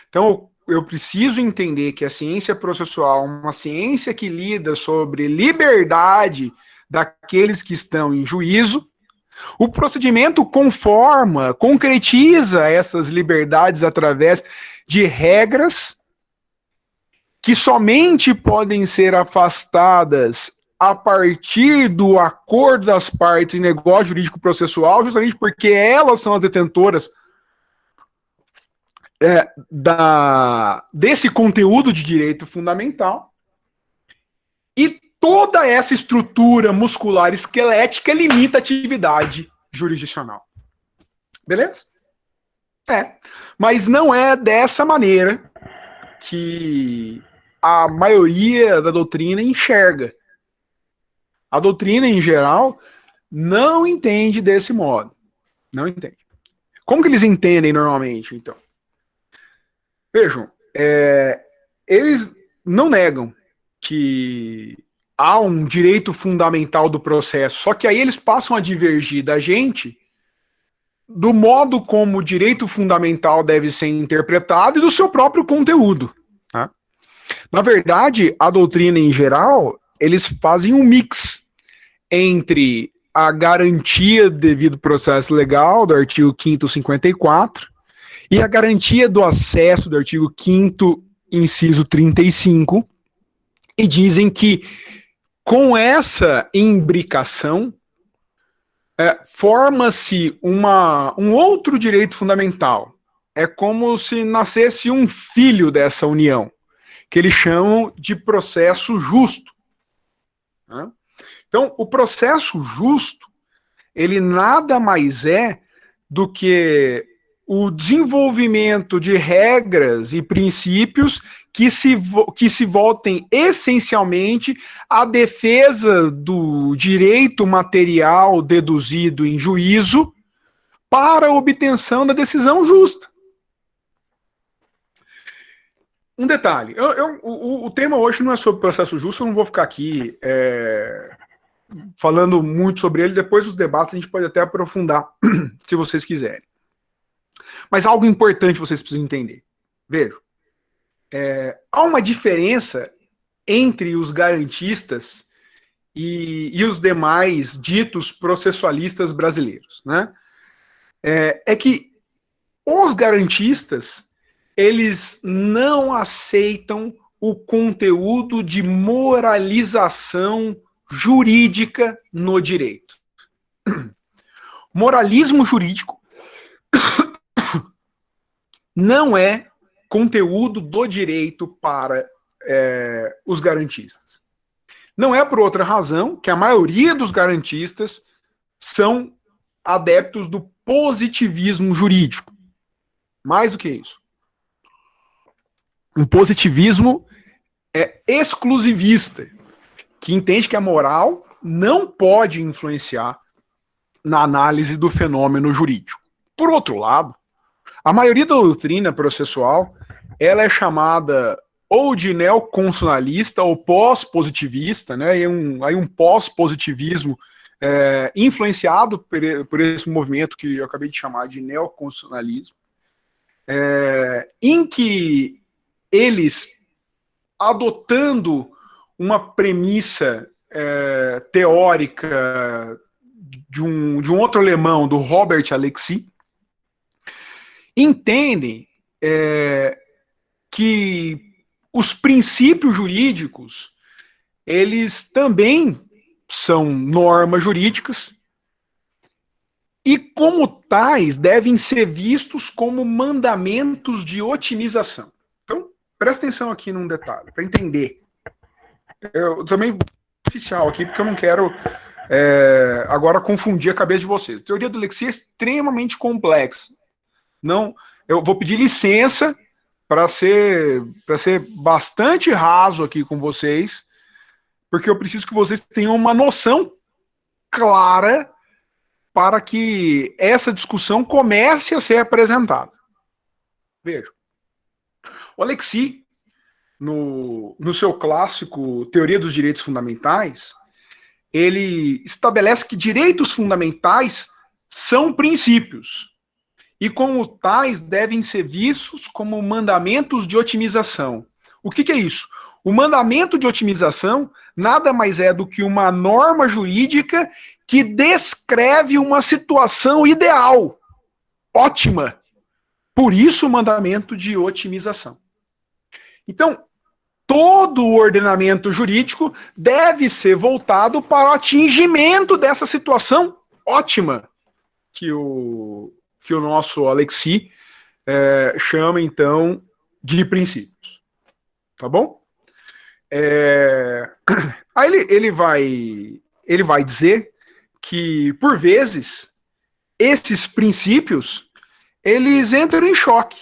Então, eu preciso entender que a ciência processual é uma ciência que lida sobre liberdade daqueles que estão em juízo. O procedimento concretiza essas liberdades através de regras que somente podem ser afastadas a partir do acordo das partes em negócio jurídico processual, justamente porque elas são as detentoras desse conteúdo de direito fundamental. E toda essa estrutura muscular esquelética limita a atividade jurisdicional. Beleza? Mas não é dessa maneira que a maioria da doutrina enxerga. A doutrina, em geral, não entende desse modo. Não entende. Como que eles entendem normalmente, então? Vejam, eles não negam que há um direito fundamental do processo, só que aí eles passam a divergir da gente do modo como o direito fundamental deve ser interpretado e do seu próprio conteúdo. Tá? Na verdade, a doutrina em geral, eles fazem um mix entre a garantia do devido processo legal, do artigo 5º 54, e a garantia do acesso do artigo 5º, inciso 35, e dizem que com essa imbricação forma-se um outro direito fundamental. É como se nascesse um filho dessa união, que eles chamam de processo justo. Né? Então, o processo justo, ele nada mais é do que o desenvolvimento de regras e princípios que se voltem essencialmente à defesa do direito material deduzido em juízo para a obtenção da decisão justa. Um detalhe, o tema hoje não é sobre processo justo, eu não vou ficar aqui falando muito sobre ele, depois dos debates a gente pode até aprofundar, se vocês quiserem. Mas algo importante vocês precisam entender. Vejam, há uma diferença entre os garantistas e os demais ditos processualistas brasileiros, né? É que os garantistas, eles não aceitam o conteúdo de moralização jurídica no direito. Moralismo jurídico não é conteúdo do direito para os garantistas. Não é por outra razão que a maioria dos garantistas são adeptos do positivismo jurídico. Mais do que isso. Um positivismo exclusivista, que entende que a moral não pode influenciar na análise do fenômeno jurídico. Por outro lado, a maioria da doutrina processual, ela é chamada ou de neoconstitucionalista ou pós-positivista, né? E um pós-positivismo influenciado por esse movimento que eu acabei de chamar de neoconstitucionalismo, em que eles, adotando uma premissa teórica de um outro alemão, do Robert Alexis, entendem que os princípios jurídicos, eles também são normas jurídicas e, como tais, devem ser vistos como mandamentos de otimização. Então, presta atenção aqui num detalhe, para entender. Eu também vou oficial aqui, porque eu não quero agora confundir a cabeça de vocês. A teoria do Alexis é extremamente complexa. Não, eu vou pedir licença para ser bastante raso aqui com vocês, porque eu preciso que vocês tenham uma noção clara para que essa discussão comece a ser apresentada. Veja, o Alexis, no seu clássico Teoria dos Direitos Fundamentais, ele estabelece que direitos fundamentais são princípios, e como tais devem ser vistos como mandamentos de otimização. O que é isso? O mandamento de otimização nada mais é do que uma norma jurídica que descreve uma situação ideal, ótima. Por isso o mandamento de otimização. Então, todo o ordenamento jurídico deve ser voltado para o atingimento dessa situação ótima que o nosso Alexis chama, então, de princípios. Tá bom? Aí ele vai dizer que, por vezes, esses princípios, eles entram em choque.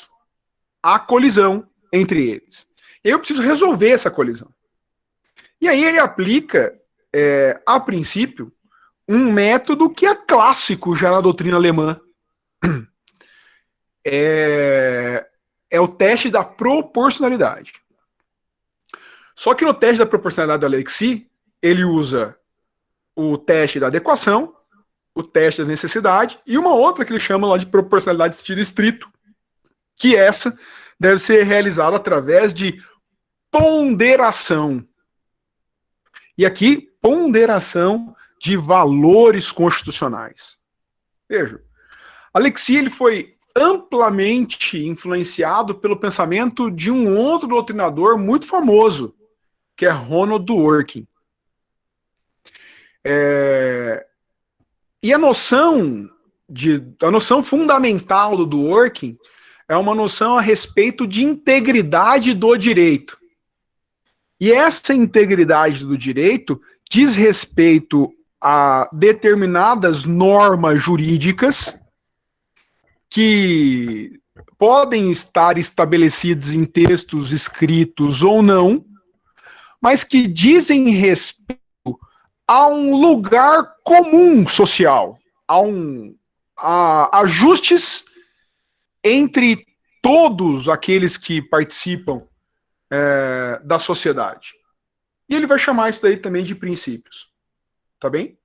Há colisão entre eles. Eu preciso resolver essa colisão. E aí ele aplica, a princípio, um método que é clássico já na doutrina alemã. É o teste da proporcionalidade. Só que no teste da proporcionalidade do Alexis, ele usa o teste da adequação, o teste da necessidade e uma outra que ele chama lá de proporcionalidade de sentido estrito, que essa deve ser realizada através de ponderação. E aqui, ponderação de valores constitucionais. Veja, Alexis ele foi amplamente influenciado pelo pensamento de um outro doutrinador muito famoso, que é Ronald Dworkin. E a noção fundamental do Dworkin é uma noção a respeito de integridade do direito. E essa integridade do direito diz respeito a determinadas normas jurídicas que podem estar estabelecidos em textos escritos ou não, mas que dizem respeito a um lugar comum social, a ajustes entre todos aqueles que participam da sociedade. E ele vai chamar isso daí também de princípios. Tá bem?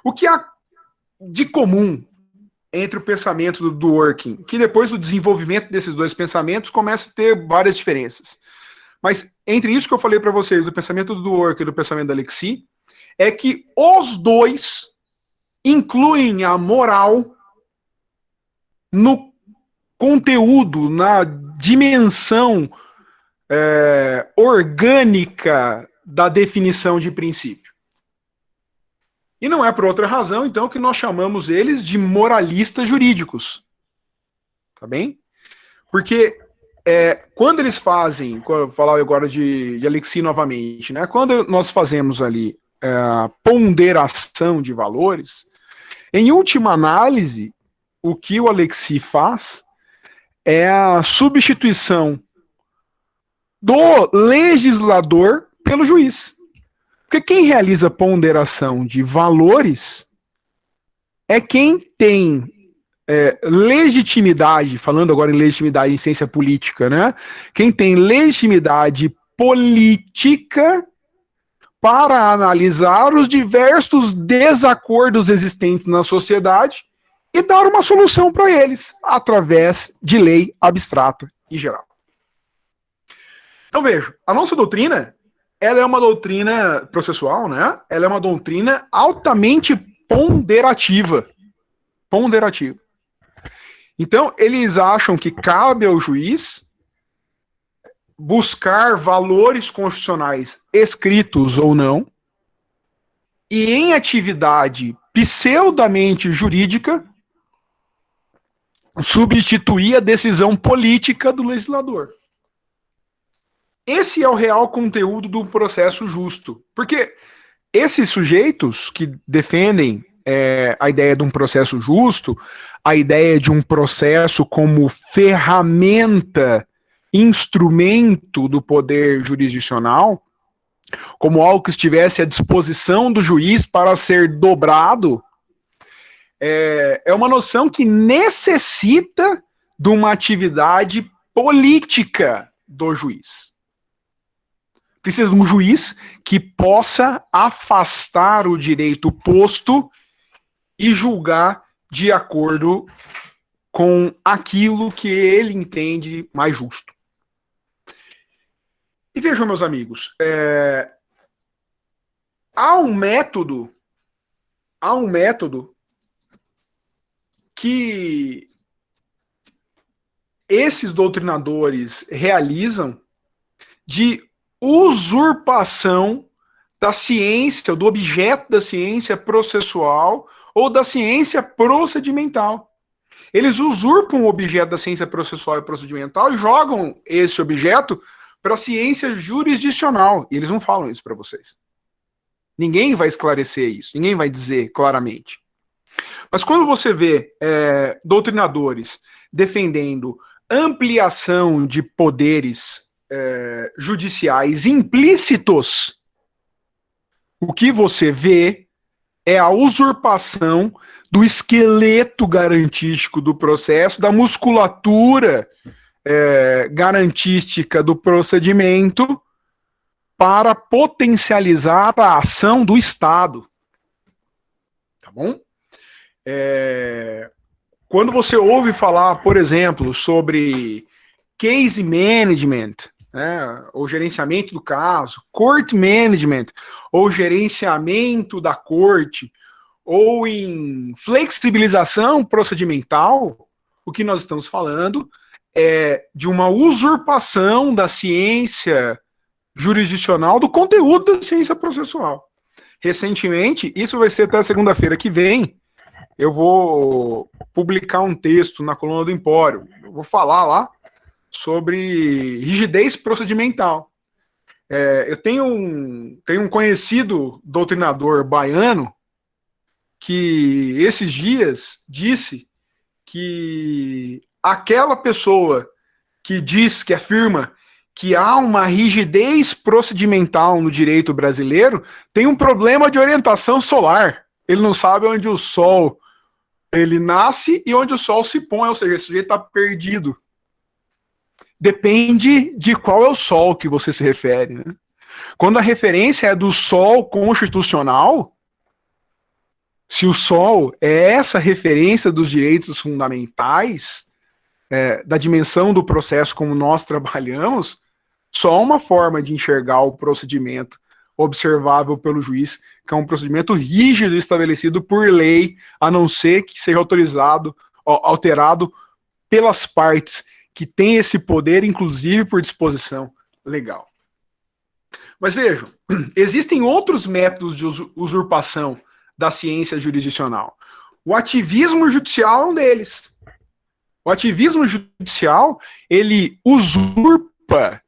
O que há de comum entre o pensamento do Dworkin, que depois do desenvolvimento desses dois pensamentos começa a ter várias diferenças. Mas entre isso que eu falei para vocês, do pensamento do Dworkin e do pensamento da Alexis, é que os dois incluem a moral no conteúdo, na dimensão orgânica da definição de princípio. E não é por outra razão, então, que nós chamamos eles de moralistas jurídicos. Tá bem? Porque quando eles fazem, vou falar agora de Alexis novamente, né? Quando nós fazemos ali a ponderação de valores, em última análise, o que o Alexis faz é a substituição do legislador pelo juiz. Porque quem realiza ponderação de valores é quem tem legitimidade, falando agora em legitimidade em ciência política, né? Quem tem legitimidade política para analisar os diversos desacordos existentes na sociedade e dar uma solução para eles através de lei abstrata e geral. Então veja, a nossa doutrina, ela é uma doutrina processual, né? Ela é uma doutrina altamente ponderativa. Ponderativa. Então, eles acham que cabe ao juiz buscar valores constitucionais escritos ou não, e em atividade pseudamente jurídica, substituir a decisão política do legislador. Esse é o real conteúdo do processo justo. Porque esses sujeitos que defendem a ideia de um processo justo, a ideia de um processo como ferramenta, instrumento do poder jurisdicional, como algo que estivesse à disposição do juiz para ser dobrado, é uma noção que necessita de uma atividade política do juiz. Precisa de um juiz que possa afastar o direito posto e julgar de acordo com aquilo que ele entende mais justo. E vejam, meus amigos, há um método que esses doutrinadores realizam de usurpação da ciência, do objeto da ciência processual ou da ciência procedimental. Eles usurpam o objeto da ciência processual e procedimental e jogam esse objeto para a ciência jurisdicional. E eles não falam isso para vocês. Ninguém vai esclarecer isso, ninguém vai dizer claramente. Mas quando você vê doutrinadores defendendo ampliação de poderes judiciais implícitos, o que você vê é a usurpação do esqueleto garantístico do processo, da musculatura garantística do procedimento para potencializar a ação do Estado. Tá bom? Quando você ouve falar, por exemplo, sobre case management, ou gerenciamento do caso, court management, ou gerenciamento da corte, ou em flexibilização procedimental, o que nós estamos falando é de uma usurpação da ciência jurisdicional do conteúdo da ciência processual. Recentemente, isso vai ser até segunda-feira que vem, eu vou publicar um texto na coluna do Empório. Eu vou falar lá sobre rigidez procedimental. Eu tenho um conhecido doutrinador baiano que esses dias disse que aquela pessoa que diz, que afirma que há uma rigidez procedimental no direito brasileiro tem um problema de orientação solar. Ele não sabe onde o sol ele nasce e onde o sol se põe, ou seja, esse sujeito está perdido. Depende de qual é o sol que você se refere, né? Quando a referência é do sol constitucional, se o sol é essa referência dos direitos fundamentais, da dimensão do processo como nós trabalhamos, só uma forma de enxergar o procedimento observável pelo juiz, que é um procedimento rígido estabelecido por lei, a não ser que seja autorizado, alterado pelas partes que têm esse poder, inclusive por disposição legal. Mas vejam, existem outros métodos de usurpação da ciência jurisdicional. O ativismo judicial é um deles. O ativismo judicial, ele usurpa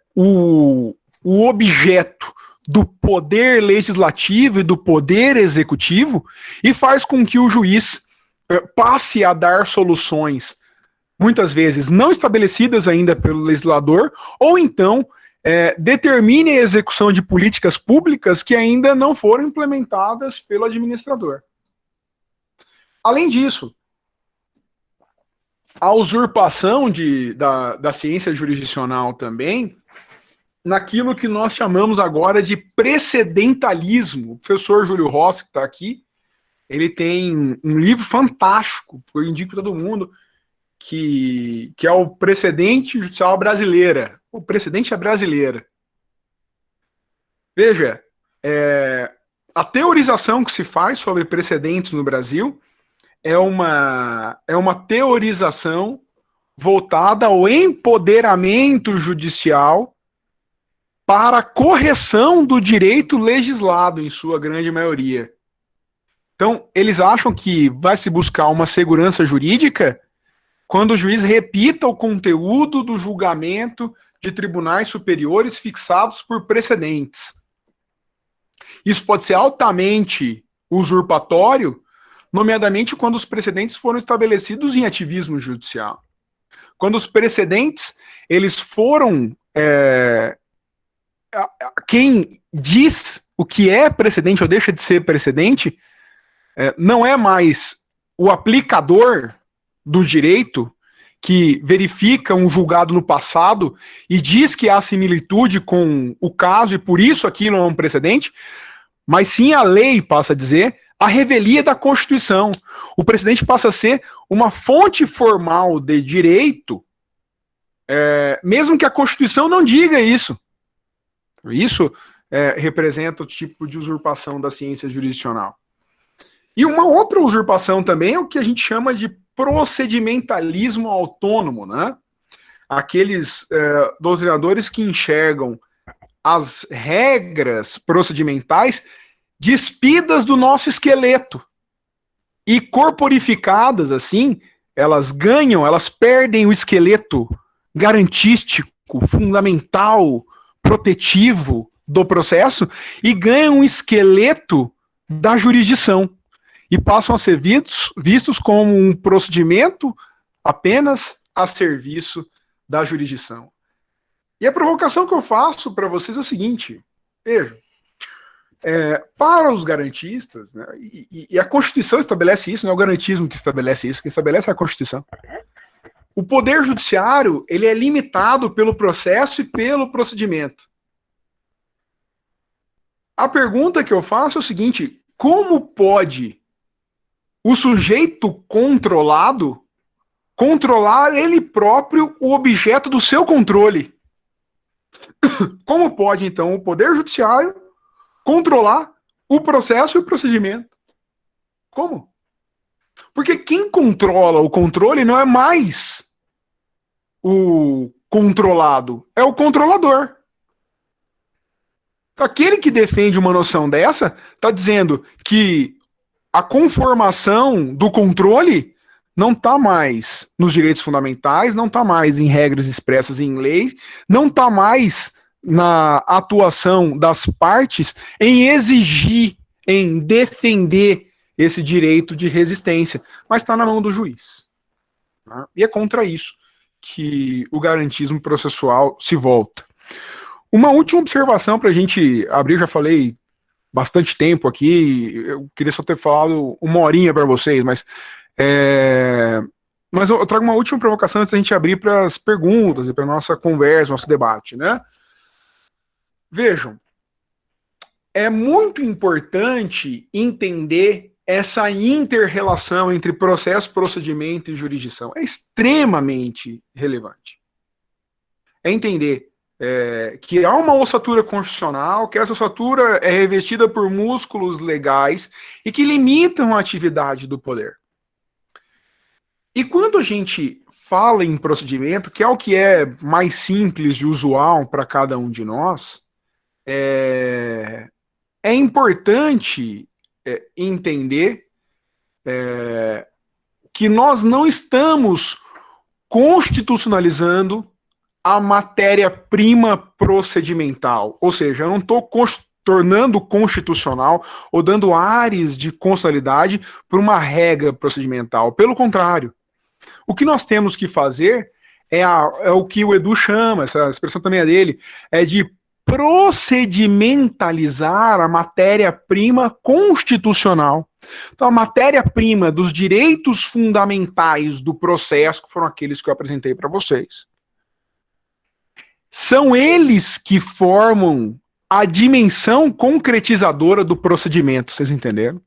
o objeto do poder legislativo e do poder executivo e faz com que o juiz passe a dar soluções, muitas vezes não estabelecidas ainda pelo legislador, ou então determine a execução de políticas públicas que ainda não foram implementadas pelo administrador. Além disso, a usurpação da ciência jurisdicional também, naquilo que nós chamamos agora de precedentalismo. O professor Júlio Rossi, que está aqui, ele tem um livro fantástico, que eu indico a todo mundo, que é o Precedente Judicial Brasileira. O precedente é brasileira. Veja, a teorização que se faz sobre precedentes no Brasil é uma teorização voltada ao empoderamento judicial para a correção do direito legislado, em sua grande maioria. Então, eles acham que vai se buscar uma segurança jurídica quando o juiz repita o conteúdo do julgamento de tribunais superiores fixados por precedentes. Isso pode ser altamente usurpatório, nomeadamente quando os precedentes foram estabelecidos em ativismo judicial. Quando os precedentes, eles foram... quem diz o que é precedente ou deixa de ser precedente, não é mais o aplicador do direito que verifica um julgado no passado e diz que há similitude com o caso e por isso aquilo é um precedente, mas sim a lei passa a dizer a revelia da Constituição. O precedente passa a ser uma fonte formal de direito, mesmo que a Constituição não diga isso. Isso representa o tipo de usurpação da ciência jurisdicional. E uma outra usurpação também é o que a gente chama de procedimentalismo autônomo, né? Aqueles doutrinadores que enxergam as regras procedimentais despidas do nosso esqueleto e corporificadas assim, elas perdem o esqueleto garantístico, fundamental, protetivo do processo e ganham um esqueleto da jurisdição e passam a ser vistos como um procedimento apenas a serviço da jurisdição. E a provocação que eu faço para vocês é o seguinte, vejam, para os garantistas, né, e a Constituição estabelece isso, não é o garantismo que estabelece isso, que estabelece a Constituição. O poder judiciário, ele é limitado pelo processo e pelo procedimento. A pergunta que eu faço é o seguinte, como pode o sujeito controlado controlar ele próprio o objeto do seu controle? Como pode, então, o Poder Judiciário controlar o processo e o procedimento? Como? Porque quem controla o controle não é mais o controlado, é o controlador. Aquele que defende uma noção dessa está dizendo que a conformação do controle não está mais nos direitos fundamentais, não está mais em regras expressas em lei, não está mais na atuação das partes em exigir, em defender esse direito de resistência, mas está na mão do juiz. Tá? E é contra isso que o garantismo processual se volta. Uma última observação para a gente abrir, já falei bastante tempo aqui, eu queria só ter falado uma horinha para vocês, mas eu trago uma última provocação antes da gente abrir para as perguntas e para a nossa conversa, nosso debate, né? Vejam, é muito importante entender essa inter-relação entre processo, procedimento e jurisdição. É extremamente relevante. É entender que há uma ossatura constitucional, que essa ossatura é revestida por músculos legais e que limitam a atividade do poder. E quando a gente fala em procedimento, que é o que é mais simples e usual para cada um de nós, é importante entender que nós não estamos constitucionalizando a matéria-prima procedimental. Ou seja, eu não estou tornando constitucional ou dando ares de constitucionalidade por uma regra procedimental. Pelo contrário, o que nós temos que fazer é o que o Edu chama, essa expressão também é dele, é de procedimentalizar a matéria-prima constitucional. Então, a matéria-prima dos direitos fundamentais do processo, que foram aqueles que eu apresentei para vocês, são eles que formam a dimensão concretizadora do procedimento, vocês entenderam?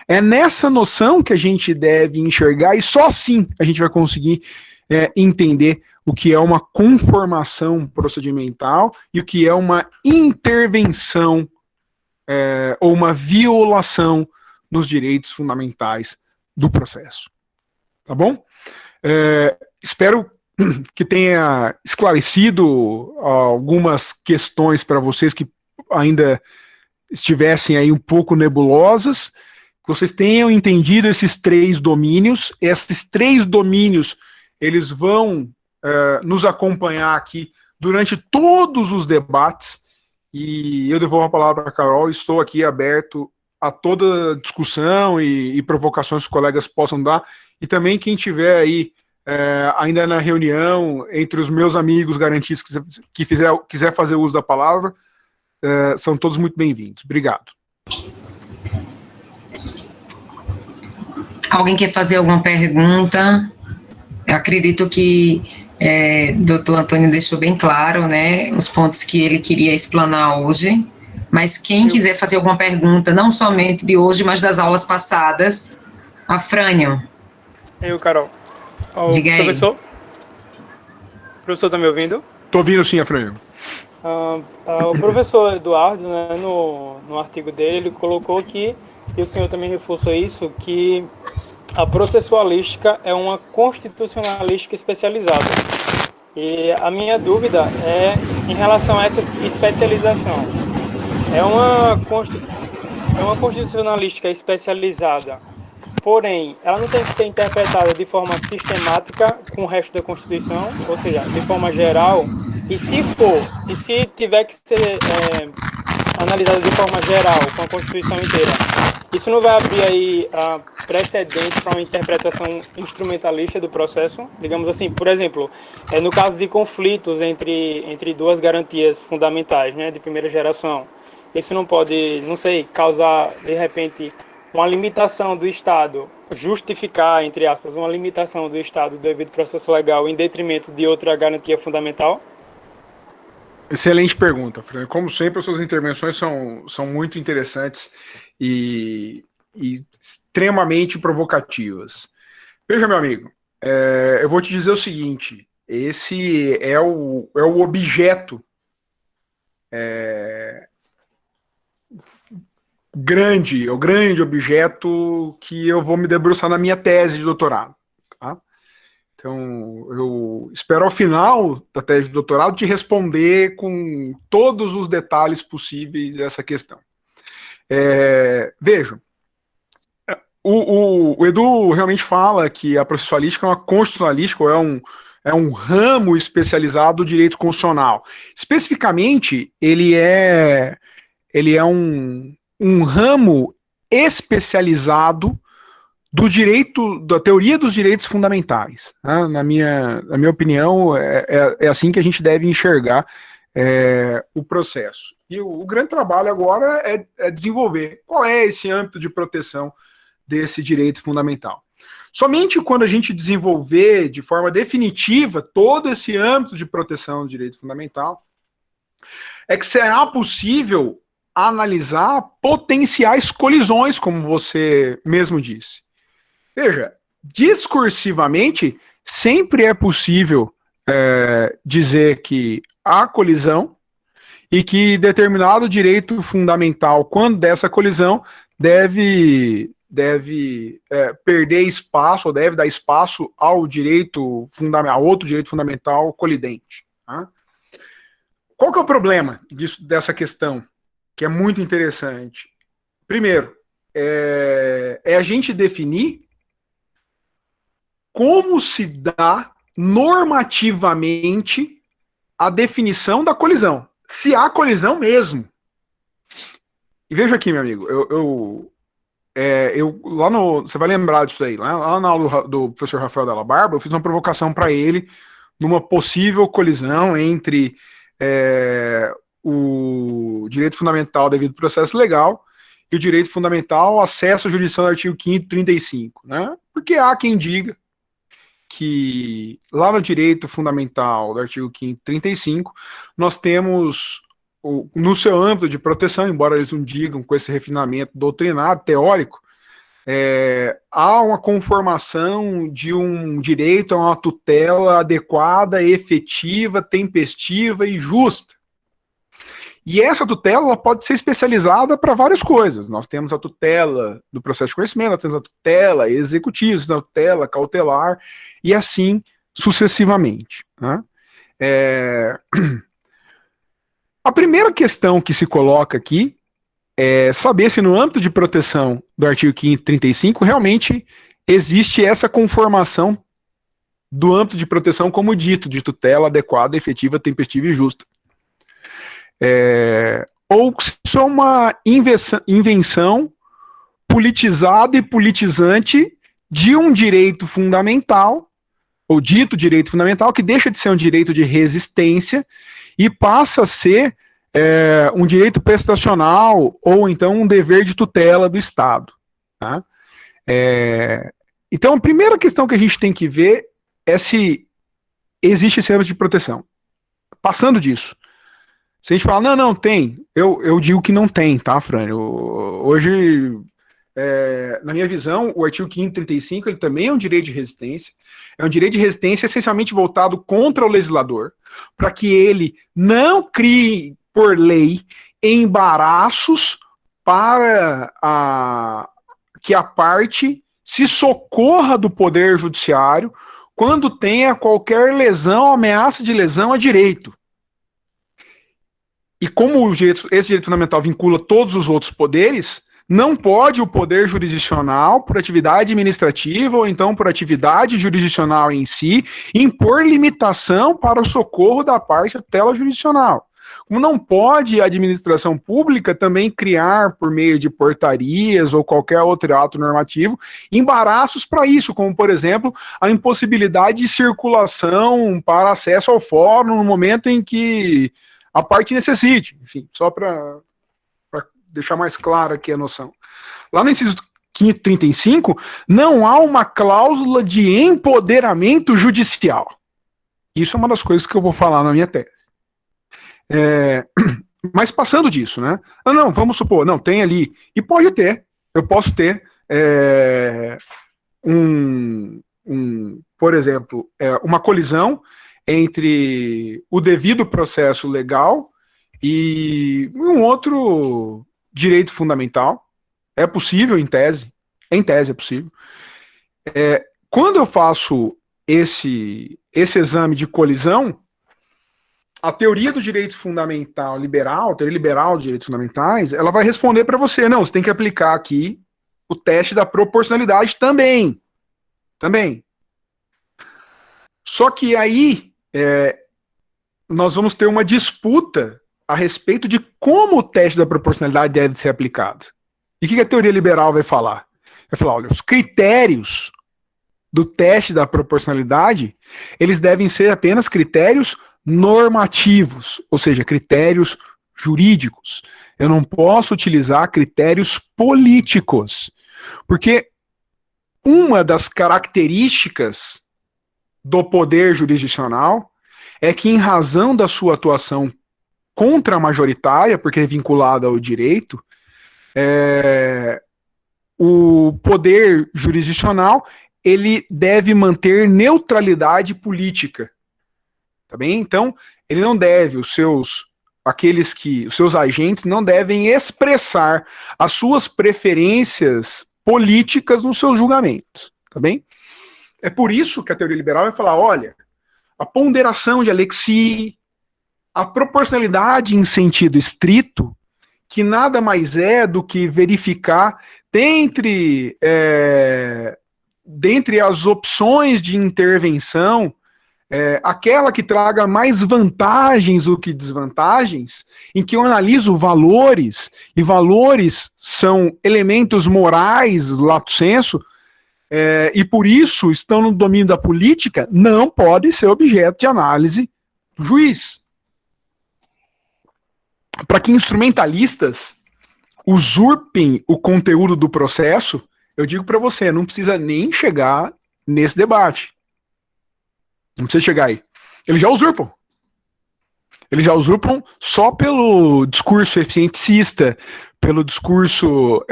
É nessa noção que a gente deve enxergar e só assim a gente vai conseguir entender o que é uma conformação procedimental e o que é uma intervenção ou uma violação nos direitos fundamentais do processo. Tá bom? Espero que tenha esclarecido algumas questões para vocês que ainda estivessem aí um pouco nebulosas, que vocês tenham entendido esses três domínios. Esses três domínios, eles vão nos acompanhar aqui durante todos os debates, e eu devolvo a palavra para a Carol. Estou aqui aberto a toda discussão e provocações que os colegas possam dar, e também quem tiver aí ainda na reunião, entre os meus amigos garantistas que quiser fazer uso da palavra, são todos muito bem-vindos. Obrigado. Alguém quer fazer alguma pergunta? Eu acredito que o doutor Antônio deixou bem claro, né, os pontos que ele queria explanar hoje, mas quem quiser fazer alguma pergunta, não somente de hoje, mas das aulas passadas, Afrânio. Eu, Carol. Diga aí. Professor? O professor está me ouvindo? Estou ouvindo sim, Afrânio. O professor Eduardo, né, no artigo dele, ele colocou que, e o senhor também reforçou isso, que a processualística é uma constitucionalística especializada. E a minha dúvida é em relação a essa especialização. É uma constitucionalística especializada, porém, ela não tem que ser interpretada de forma sistemática com o resto da Constituição, ou seja, de forma geral, e se tiver que ser analisada de forma geral, com a Constituição inteira, isso não vai abrir aí precedentes para uma interpretação instrumentalista do processo? Digamos assim, por exemplo, no caso de conflitos entre duas garantias fundamentais, né, de primeira geração, isso não pode, não sei, causar, de repente, uma limitação do Estado, justificar, entre aspas, uma limitação do Estado do devido processo legal em detrimento de outra garantia fundamental? Excelente pergunta, Fran. Como sempre, as suas intervenções são muito interessantes e extremamente provocativas. Veja, meu amigo, eu vou te dizer o seguinte, esse é o objeto grande, o grande objeto que eu vou me debruçar na minha tese de doutorado. Tá? Então, eu espero ao final da tese de doutorado te responder com todos os detalhes possíveis essa questão. Vejam, o Edu realmente fala que a processualística é uma constitucionalística, ou é um ramo especializado do direito constitucional. Especificamente, ele é um ramo especializado do direito, da teoria dos direitos fundamentais. Né? Na minha opinião, é assim que a gente deve enxergar o processo. E o grande trabalho agora é desenvolver qual é esse âmbito de proteção desse direito fundamental. Somente quando a gente desenvolver de forma definitiva todo esse âmbito de proteção do direito fundamental é que será possível analisar potenciais colisões, como você mesmo disse. Veja, discursivamente, sempre é possível dizer que há colisão e que determinado direito fundamental, quando dessa colisão, deve perder espaço, ou deve dar espaço ao direito fundamental, outro direito fundamental colidente. Tá? Qual que é o problema dessa questão, que é muito interessante? Primeiro, é a gente definir como se dá normativamente a definição da colisão. Se há colisão mesmo. E veja aqui, meu amigo, você vai lembrar disso aí, lá na aula do professor Rafael Della Barba, eu fiz uma provocação para ele numa possível colisão entre o direito fundamental devido ao processo legal e o direito fundamental ao acesso à jurisdição do artigo 5º e 35, né? Porque há quem diga que lá no direito fundamental do artigo 5º e 35, nós temos, no seu âmbito de proteção, embora eles não digam com esse refinamento doutrinário, teórico, há uma conformação de um direito a uma tutela adequada, efetiva, tempestiva e justa. E essa tutela ela pode ser especializada para várias coisas. Nós temos a tutela do processo de conhecimento, nós temos a tutela executiva, a tutela cautelar, e assim sucessivamente. Né? A primeira questão que se coloca aqui é saber se no âmbito de proteção do artigo 5º e 35 realmente existe essa conformação do âmbito de proteção como dito, de tutela adequada, efetiva, tempestiva e justa. Ou se isso é uma invenção politizada e politizante de um direito fundamental, ou dito direito fundamental, que deixa de ser um direito de resistência e passa a ser um direito prestacional ou então um dever de tutela do Estado. Tá? Então, a primeira questão que a gente tem que ver é se existe esse âmbito de proteção. Passando disso, se a gente falar, não, tem, eu digo que não tem, tá, Fran? Hoje, na minha visão, o artigo 5º e 35, ele também é um direito de resistência. É um direito de resistência essencialmente voltado contra o legislador, para que ele não crie, por lei, embaraços para que a parte se socorra do poder judiciário quando tenha qualquer lesão, ameaça de lesão a direito. E como esse direito fundamental vincula todos os outros poderes, não pode o poder jurisdicional, por atividade administrativa ou então por atividade jurisdicional em si, impor limitação para o socorro da parte da tutela jurisdicional. Como não pode a administração pública também criar, por meio de portarias ou qualquer outro ato normativo, embaraços para isso, como, por exemplo, a impossibilidade de circulação para acesso ao fórum no momento em que a parte necessite. Enfim, só para deixar mais clara aqui a noção. Lá no inciso 535, não há uma cláusula de empoderamento judicial. Isso é uma das coisas que eu vou falar na minha tese. Mas passando disso, né? Não, vamos supor, não, tem ali, e pode ter, eu posso ter por exemplo, uma colisão entre o devido processo legal e um outro direito fundamental. É possível, em tese é possível. Quando eu faço esse exame de colisão, a teoria do direito fundamental liberal, a teoria liberal de direitos fundamentais, ela vai responder para você, não, você tem que aplicar aqui o teste da proporcionalidade também. Só que aí nós vamos ter uma disputa a respeito de como o teste da proporcionalidade deve ser aplicado. E o que a teoria liberal vai falar? Vai falar, olha, os critérios do teste da proporcionalidade, eles devem ser apenas critérios normativos, ou seja, critérios jurídicos. Eu não posso utilizar critérios políticos, porque uma das características do poder jurisdicional é que, em razão da sua atuação contra-majoritária, porque é vinculada ao direito, o poder jurisdicional ele deve manter neutralidade política, tá bem? Então, ele não deve, os seus agentes não devem expressar as suas preferências políticas nos seus julgamentos, tá bem? É por isso que a teoria liberal vai falar, olha, a ponderação de Alexis, a proporcionalidade em sentido estrito, que nada mais é do que verificar dentre as opções de intervenção, aquela que traga mais vantagens do que desvantagens, em que eu analiso valores, e valores são elementos morais, lato sensu, e por isso estão no domínio da política, não pode ser objeto de análise do juiz. Para que instrumentalistas usurpem o conteúdo do processo, eu digo para você, não precisa nem chegar nesse debate. Não precisa chegar aí. Eles já usurpam. Eles já usurpam só pelo discurso eficienticista, pelo discurso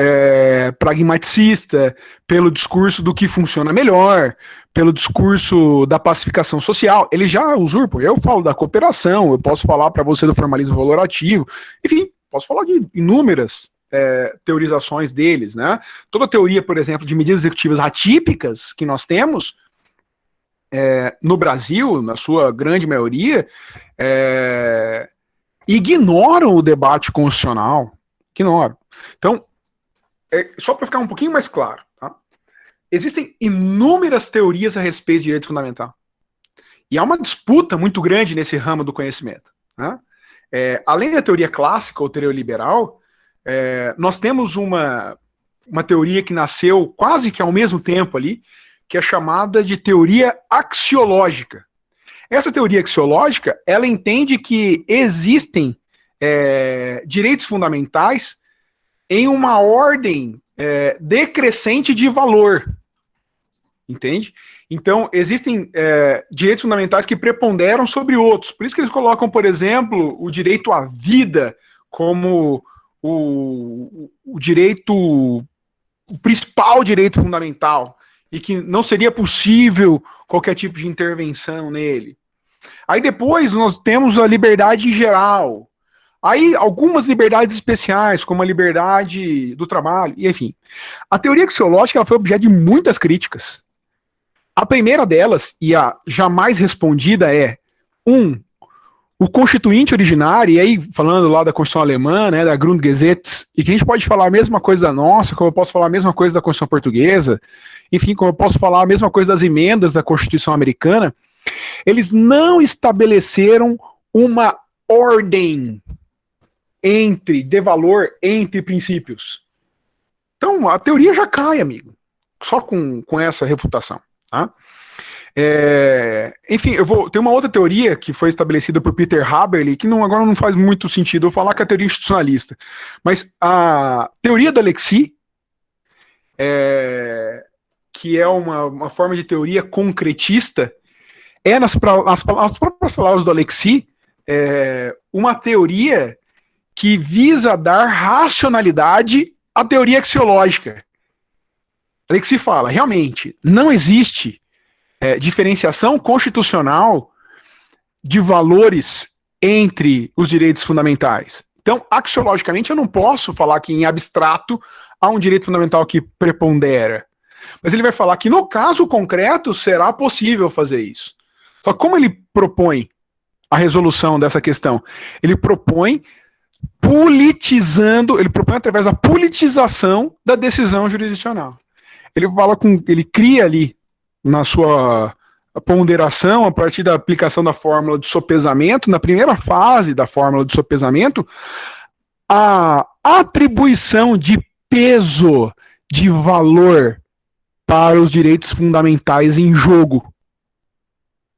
pragmaticista, pelo discurso do que funciona melhor, pelo discurso da pacificação social. Eles já usurpam. Eu falo da cooperação, eu posso falar para você do formalismo valorativo, enfim, posso falar de inúmeras teorizações deles, né? Toda a teoria, por exemplo, de medidas executivas atípicas que nós temos no Brasil, na sua grande maioria, ignoram o debate constitucional. Ignoram. Então, só para ficar um pouquinho mais claro, tá? Existem inúmeras teorias a respeito de direito fundamental. E há uma disputa muito grande nesse ramo do conhecimento, né? Além da teoria clássica ou teoria liberal, nós temos uma teoria que nasceu quase que ao mesmo tempo ali, que é chamada de teoria axiológica. Essa teoria axiológica, ela entende que existem direitos fundamentais em uma ordem decrescente de valor. Entende? Então, existem direitos fundamentais que preponderam sobre outros. Por isso que eles colocam, por exemplo, o direito à vida como o principal direito fundamental, e que não seria possível qualquer tipo de intervenção nele. Aí depois nós temos a liberdade em geral. Aí algumas liberdades especiais, como a liberdade do trabalho, e enfim. A teoria axiológica ela foi objeto de muitas críticas. A primeira delas, e a jamais respondida, o constituinte originário, e aí falando lá da Constituição Alemã, né, da Grundgesetz, e que a gente pode falar a mesma coisa da nossa, como eu posso falar a mesma coisa da Constituição Portuguesa, enfim, como eu posso falar a mesma coisa das emendas da Constituição Americana, eles não estabeleceram uma ordem de valor entre princípios. Então, a teoria já cai, amigo, só com essa refutação, tá? Enfim, tem uma outra teoria que foi estabelecida por Peter Haberle, que agora não faz muito sentido eu falar que é a teoria institucionalista, mas a teoria do Alexis, que é uma forma de teoria concretista, nas próprias palavras do Alexis, uma teoria que visa dar racionalidade à teoria axiológica. Alexis fala, realmente, não existe diferenciação constitucional de valores entre os direitos fundamentais. Então, axiologicamente, eu não posso falar que em abstrato há um direito fundamental que prepondera. Mas ele vai falar que no caso concreto será possível fazer isso. Só que como ele propõe a resolução dessa questão? Ele propõe através da politização da decisão jurisdicional. Ele cria ali na sua ponderação, a partir da aplicação da fórmula de sopesamento, na primeira fase da fórmula de sopesamento, a atribuição de peso de valor para os direitos fundamentais em jogo.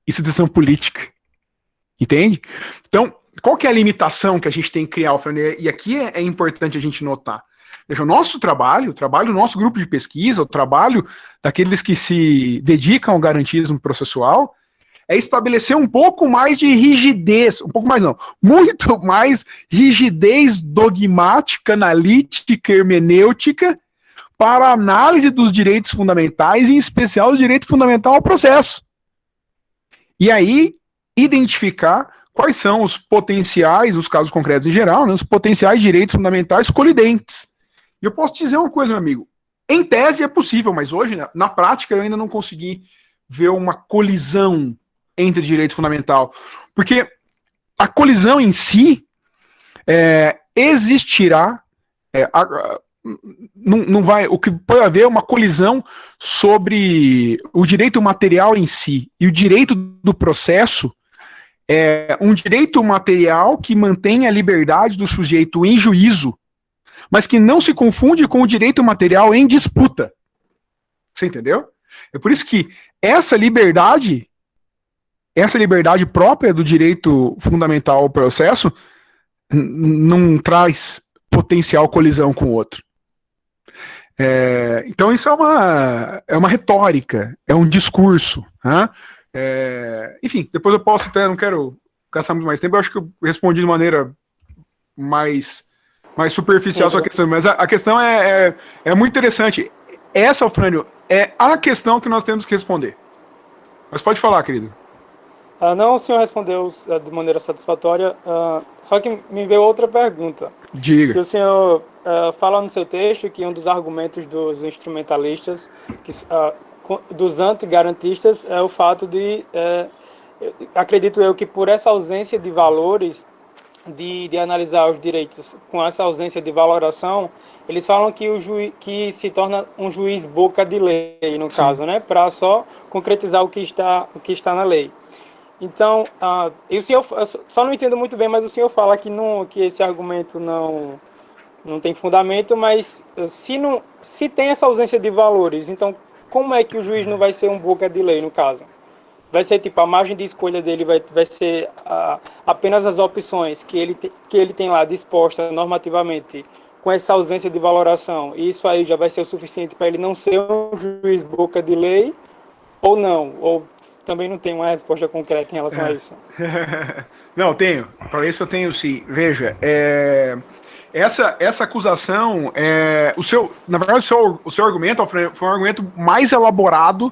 Isso é decisão política. Entende? Então, qual que é a limitação que a gente tem que criar, Alfredo? E aqui é importante a gente notar. Veja, o nosso trabalho, o trabalho do nosso grupo de pesquisa, o trabalho daqueles que se dedicam ao garantismo processual, é estabelecer um pouco mais de rigidez, um pouco mais não, muito mais rigidez dogmática, analítica, hermenêutica, para a análise dos direitos fundamentais, em especial o direito fundamental ao processo. E aí, identificar quais são os potenciais, os casos concretos em geral, né, os potenciais direitos fundamentais colidentes. E eu posso te dizer uma coisa, meu amigo, em tese é possível, mas hoje, na prática, eu ainda não consegui ver uma colisão entre direito fundamental, porque a colisão em si existirá, não vai, o que pode haver é uma colisão sobre o direito material em si, e o direito do processo é um direito material que mantém a liberdade do sujeito em juízo, mas que não se confunde com o direito material em disputa. Você entendeu? É por isso que essa liberdade própria do direito fundamental ao processo não traz potencial colisão com o outro. Então isso é uma retórica, é um discurso. Né? Enfim, depois eu posso até, não quero gastar muito mais tempo, eu acho que eu respondi de maneira mais superficial a sua questão, mas a questão é muito interessante. Essa, Alfrânio, é a questão que nós temos que responder. Mas pode falar, querido. Não, o senhor respondeu de maneira satisfatória, só que me veio outra pergunta. Diga. Que o senhor fala no seu texto que um dos argumentos dos instrumentalistas, dos antigarantistas, é o fato de, acredito eu, que por essa ausência de valores, de analisar os direitos, com essa ausência de valoração, eles falam que que se torna um juiz boca de lei, no caso, né, para só concretizar o que está na lei. Então, o senhor, eu só não entendo muito bem, mas o senhor fala que esse argumento não tem fundamento, mas se tem essa ausência de valores, então como é que o juiz não vai ser um boca de lei, no caso? Vai ser tipo, a margem de escolha dele vai ser apenas as opções que ele tem lá disposta normativamente, com essa ausência de valoração, e isso aí já vai ser o suficiente para ele não ser um juiz boca de lei, ou não? Ou também não tem uma resposta concreta em relação a isso? Não, tenho. Para isso eu tenho sim. Veja, essa acusação, na verdade, o seu argumento, Alfredo, foi um argumento mais elaborado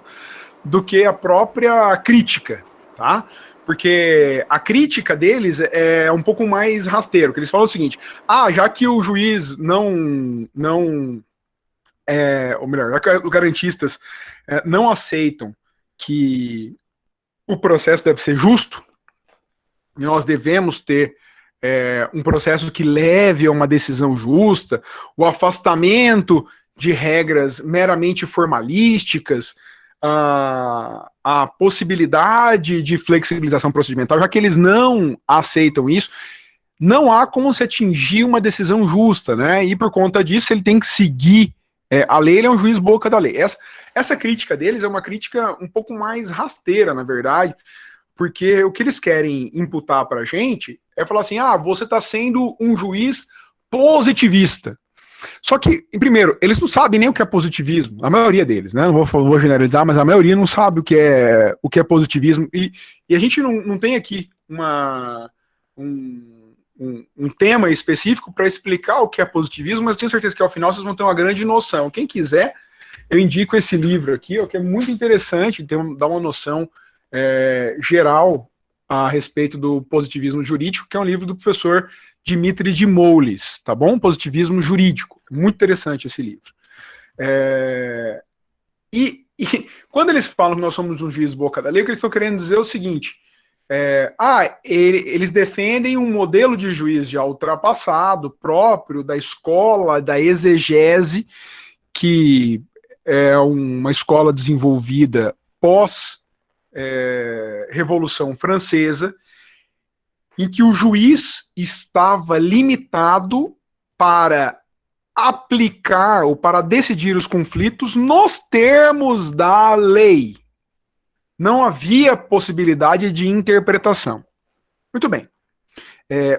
do que a própria crítica, tá? Porque a crítica deles é um pouco mais rasteiro, que eles falam o seguinte: já que o juiz ou melhor, já que os garantistas não aceitam que o processo deve ser justo, e nós devemos ter um processo que leve a uma decisão justa, o afastamento de regras meramente formalísticas, a possibilidade de flexibilização procedimental, já que eles não aceitam isso, não há como se atingir uma decisão justa, né? E por conta disso ele tem que seguir a lei, ele é um juiz boca da lei. Essa crítica deles é uma crítica um pouco mais rasteira, na verdade, porque o que eles querem imputar pra gente é falar assim: você está sendo um juiz positivista. Só que, primeiro, eles não sabem nem o que é positivismo, a maioria deles, né? Não vou generalizar, mas a maioria não sabe o que é positivismo, e a gente não tem aqui um tema específico para explicar o que é positivismo, mas eu tenho certeza que ao final vocês vão ter uma grande noção. Quem quiser, eu indico esse livro aqui, que é muito interessante, dá uma noção geral a respeito do positivismo jurídico, que é um livro do professor Dimitri de Moulis, tá bom? Positivismo jurídico. Muito interessante esse livro. E quando eles falam que nós somos um juiz boca da lei, o que eles estão querendo dizer é o seguinte: eles defendem um modelo de juiz já ultrapassado, próprio da escola, da exegese, que é uma escola desenvolvida pós Revolução Francesa, em que o juiz estava limitado para aplicar ou para decidir os conflitos nos termos da lei. Não havia possibilidade de interpretação. Muito bem.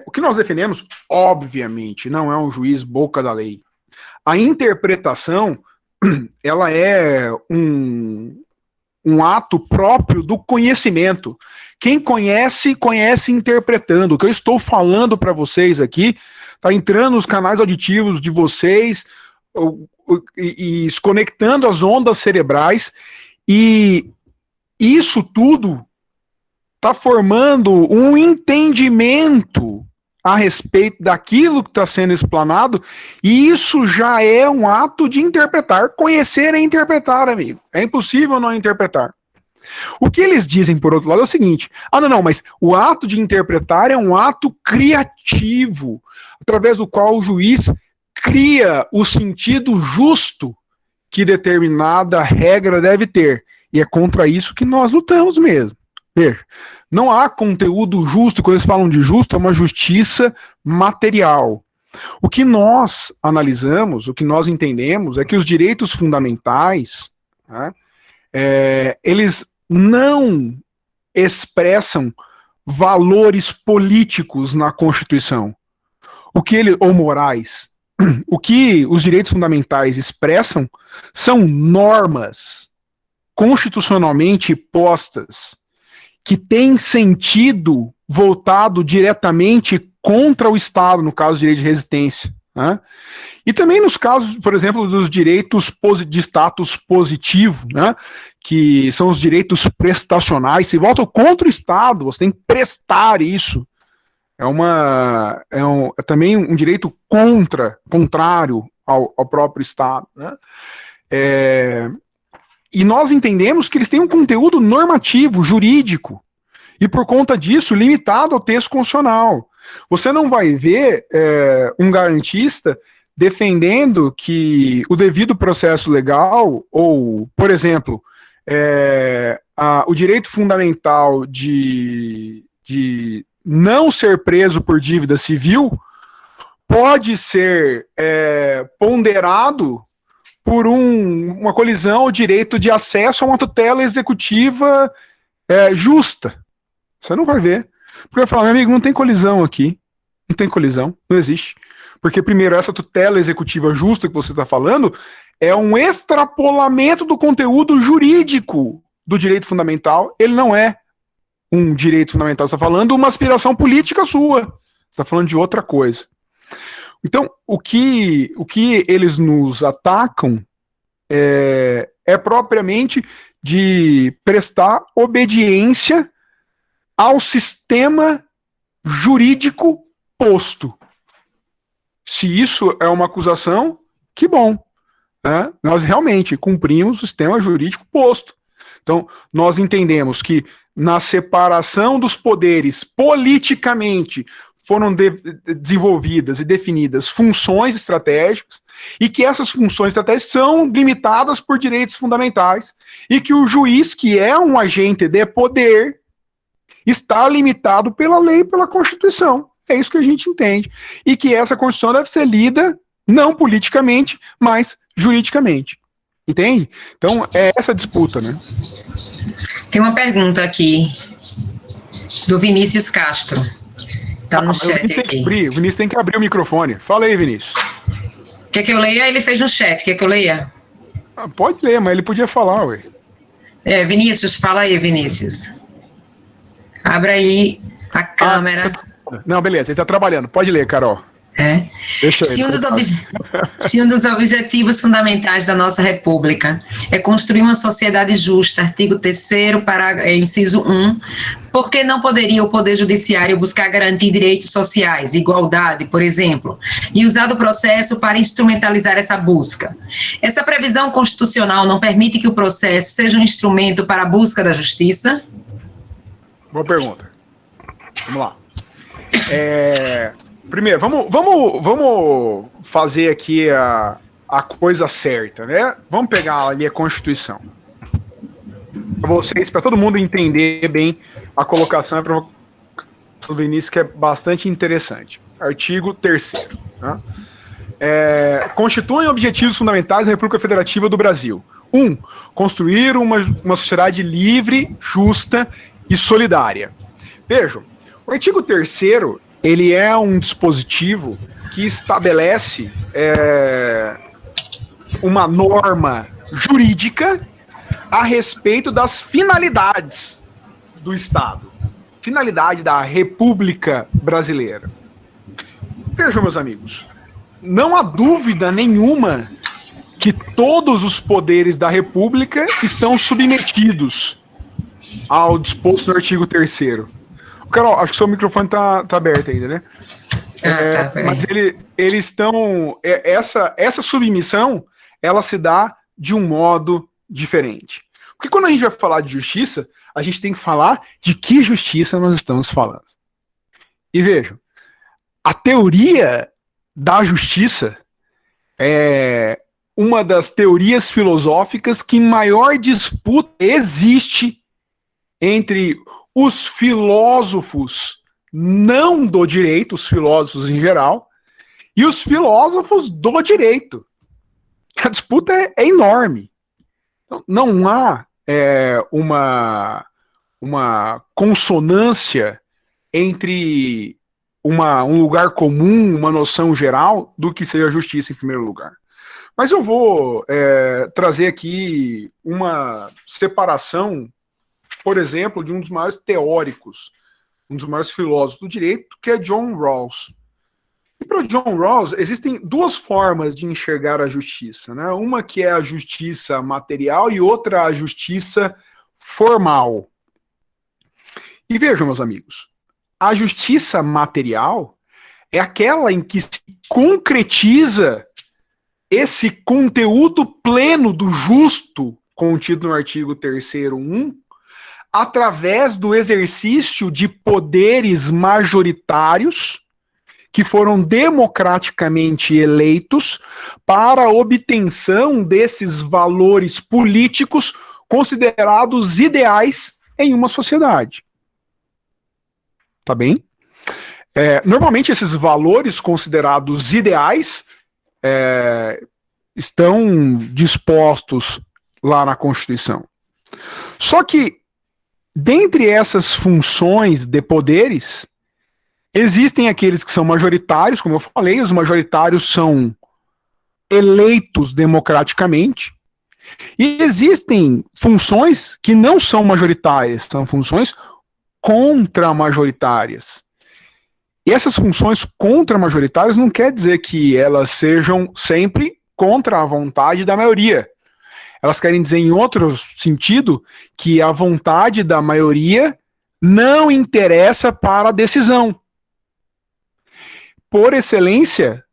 O que nós defendemos, obviamente, não é um juiz boca da lei. A interpretação, ela é um ato próprio do conhecimento. Quem conhece, conhece interpretando. O que eu estou falando para vocês aqui está entrando nos canais auditivos de vocês e se conectando às ondas cerebrais, e isso tudo está formando um entendimento a respeito daquilo que está sendo explanado, e isso já é um ato de interpretar. Conhecer é interpretar, amigo. É impossível não interpretar. O que eles dizem, por outro lado, é o seguinte: não, mas o ato de interpretar é um ato criativo, através do qual o juiz cria o sentido justo que determinada regra deve ter. E é contra isso que nós lutamos mesmo. Veja, não há conteúdo justo. Quando eles falam de justo, é uma justiça material. O que nós analisamos, o que nós entendemos, é que os direitos fundamentais, né, eles não expressam valores políticos na Constituição, ou morais. O que os direitos fundamentais expressam são normas constitucionalmente postas que têm sentido voltado diretamente contra o Estado, no caso do direito de resistência, né? E também nos casos, por exemplo, dos direitos de status positivo, né, que são os direitos prestacionais. Se voltam contra o Estado, você tem que prestar isso. É também um direito contrário ao próprio Estado, né? E nós entendemos que eles têm um conteúdo normativo, jurídico, e por conta disso, limitado ao texto constitucional. Você não vai ver um garantista defendendo que o devido processo legal, ou, por exemplo, o direito fundamental de não ser preso por dívida civil pode ser ponderado por uma colisão ao direito de acesso a uma tutela executiva justa. Você não vai ver. Porque vai falar: meu amigo, não tem colisão aqui. Não tem colisão, não existe. Porque, primeiro, essa tutela executiva justa que você está falando é um extrapolamento do conteúdo jurídico do direito fundamental. Ele não é um direito fundamental. Você está falando uma aspiração política sua. Você está falando de outra coisa. Então, o que eles nos atacam é propriamente de prestar obediência ao sistema jurídico posto. Se isso é uma acusação, que bom, né? Nós realmente cumprimos o sistema jurídico posto. Então, nós entendemos que na separação dos poderes, politicamente, foram desenvolvidas e definidas funções estratégicas, e que essas funções estratégicas são limitadas por direitos fundamentais, e que o juiz, que é um agente de poder, está limitado pela lei e pela Constituição. É isso que a gente entende. E que essa Constituição deve ser lida não politicamente, mas juridicamente. Entende? Então, é essa disputa, né? Tem uma pergunta aqui do Vinícius Castro. Tá no chat aqui. O Vinícius tem que abrir o microfone. Fala aí, Vinícius. Quer que eu leia? Ele fez no chat. Quer que eu leia? Pode ler, mas ele podia falar, ué. Vinícius, fala aí, Vinícius. Abra aí a câmera. Não, beleza, ele está trabalhando. Pode ler, Carol. Deixa Se um dos objetivos fundamentais da nossa República é construir uma sociedade justa, artigo 3º, inciso 1, por que não poderia o Poder Judiciário buscar garantir direitos sociais, igualdade, por exemplo, e usar do processo para instrumentalizar essa busca? Essa previsão constitucional não permite que o processo seja um instrumento para a busca da justiça? Boa pergunta. Vamos lá. Primeiro, vamos fazer aqui a coisa certa, né? Vamos pegar ali a Constituição. Para todo mundo entender bem a colocação do Vinícius, que é bastante interessante. Artigo 3º. Né? constituem objetivos fundamentais da República Federativa do Brasil. 1. Construir uma sociedade livre, justa e solidária. Vejam, o artigo 3º, ele é um dispositivo que estabelece uma norma jurídica a respeito das finalidades do Estado, finalidade da República Brasileira. Vejam, meus amigos, não há dúvida nenhuma que todos os poderes da República estão submetidos ao disposto no artigo 3º. Carol, acho que seu microfone tá aberto ainda, né? Mas eles estão... Essa submissão, ela se dá de um modo diferente. Porque quando a gente vai falar de justiça, a gente tem que falar de que justiça nós estamos falando. E vejam, a teoria da justiça é uma das teorias filosóficas que maior disputa existe entre os filósofos não do direito, os filósofos em geral, e os filósofos do direito. A disputa é enorme. Então, não há uma consonância entre um lugar comum, uma noção geral do que seja justiça em primeiro lugar. Mas eu vou trazer aqui uma separação, por exemplo, de um dos maiores teóricos, um dos maiores filósofos do direito, que é John Rawls. E para John Rawls, existem duas formas de enxergar a justiça, né? Uma que é a justiça material e outra a justiça formal. E vejam, meus amigos, a justiça material é aquela em que se concretiza esse conteúdo pleno do justo contido no artigo 3º 1, através do exercício de poderes majoritários que foram democraticamente eleitos para a obtenção desses valores políticos considerados ideais em uma sociedade. Tá bem? Normalmente esses valores considerados ideais estão dispostos lá na Constituição. Só que, dentre essas funções de poderes, existem aqueles que são majoritários, como eu falei, os majoritários são eleitos democraticamente, e existem funções que não são majoritárias, são funções contra-majoritárias. E essas funções contra-majoritárias não quer dizer que elas sejam sempre contra a vontade da maioria. Elas querem dizer, em outro sentido, que a vontade da maioria não interessa para a decisão. Por excelência,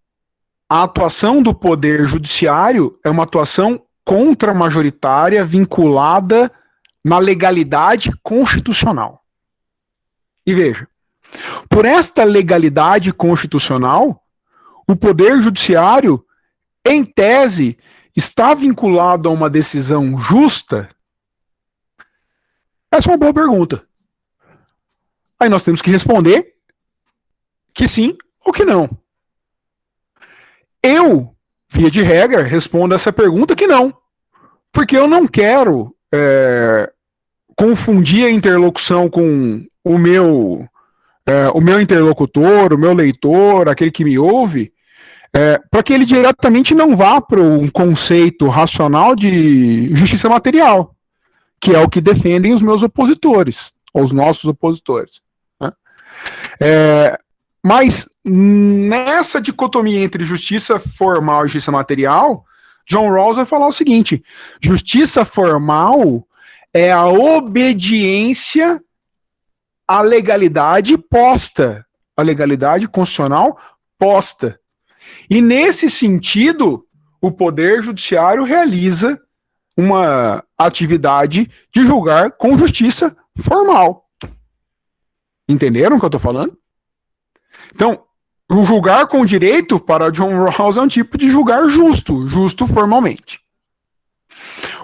a atuação do poder judiciário é uma atuação contra-majoritária vinculada na legalidade constitucional. E veja, por esta legalidade constitucional, o poder judiciário, em tese, está vinculado a uma decisão justa? Essa é uma boa pergunta. Aí nós temos que responder que sim ou que não. Eu, via de regra, respondo essa pergunta que não. Porque eu não quero confundir a interlocução com o meu interlocutor, o meu leitor, aquele que me ouve, para que ele diretamente não vá para um conceito racional de justiça material, que é o que defendem os meus opositores, ou os nossos opositores. Né? Mas nessa dicotomia entre justiça formal e justiça material, John Rawls vai falar o seguinte: justiça formal é a obediência à legalidade posta, à legalidade constitucional posta. E nesse sentido, o Poder Judiciário realiza uma atividade de julgar com justiça formal. Entenderam o que eu estou falando? Então, o julgar com direito, para John Rawls, é um tipo de julgar justo formalmente.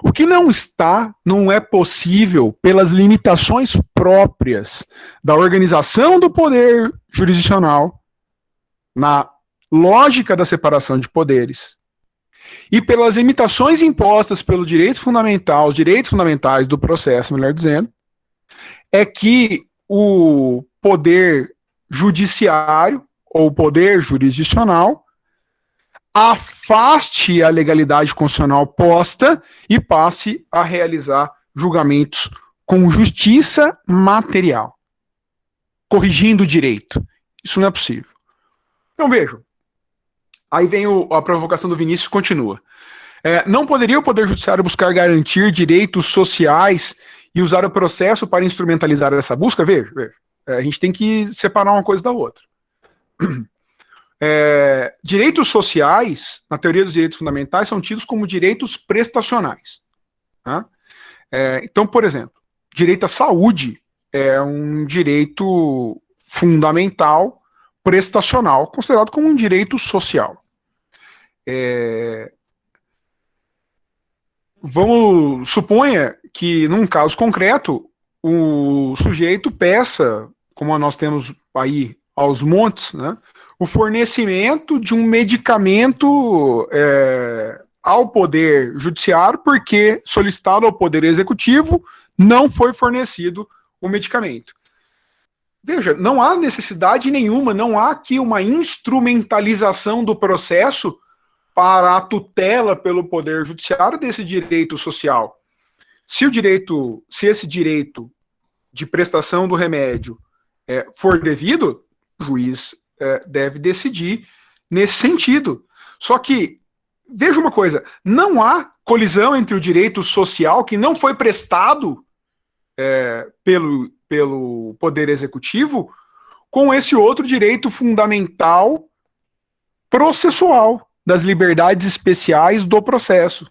O que não é possível pelas limitações próprias da organização do poder jurisdicional na lógica da separação de poderes e pelas limitações impostas pelo direito fundamental, os direitos fundamentais do processo, melhor dizendo, é que o poder judiciário ou poder jurisdicional afaste a legalidade constitucional posta e passe a realizar julgamentos com justiça material, corrigindo o direito. Isso não é possível. Então vejam, aí vem a provocação do Vinícius, continua. Não poderia o Poder Judiciário buscar garantir direitos sociais e usar o processo para instrumentalizar essa busca? Veja. A gente tem que separar uma coisa da outra. Direitos sociais, na teoria dos direitos fundamentais, são tidos como direitos prestacionais. Tá? Então, por exemplo, direito à saúde é um direito fundamental, prestacional, considerado como um direito social. Suponha que, num caso concreto, o sujeito peça, como nós temos aí aos montes, né, o fornecimento de um medicamento ao Poder Judiciário, porque solicitado ao Poder Executivo não foi fornecido o medicamento. Veja, não há necessidade nenhuma, não há aqui uma instrumentalização do processo para a tutela pelo Poder Judiciário desse direito social. Se esse direito de prestação do remédio for devido, o juiz deve decidir nesse sentido. Só que, veja uma coisa, não há colisão entre o direito social que não foi prestado pelo Poder Executivo com esse outro direito fundamental processual das liberdades especiais do processo.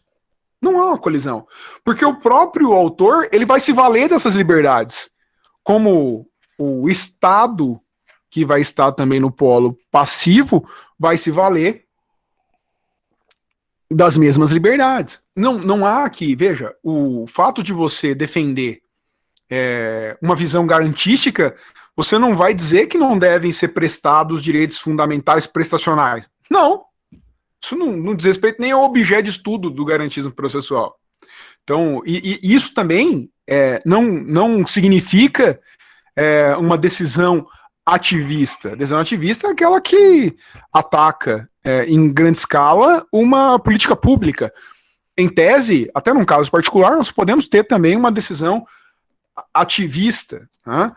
Não há uma colisão. Porque o próprio autor ele vai se valer dessas liberdades. Como o Estado, que vai estar também no polo passivo, vai se valer das mesmas liberdades. Não há aqui, veja, o fato de você defender uma visão garantística, você não vai dizer que não devem ser prestados direitos fundamentais prestacionais. Não. Isso não diz respeito nem ao objeto de estudo do garantismo processual. Então, e isso também não significa uma decisão ativista. Decisão ativista é aquela que ataca em grande escala uma política pública. Em tese, até num caso particular, nós podemos ter também uma decisão ativista. Né?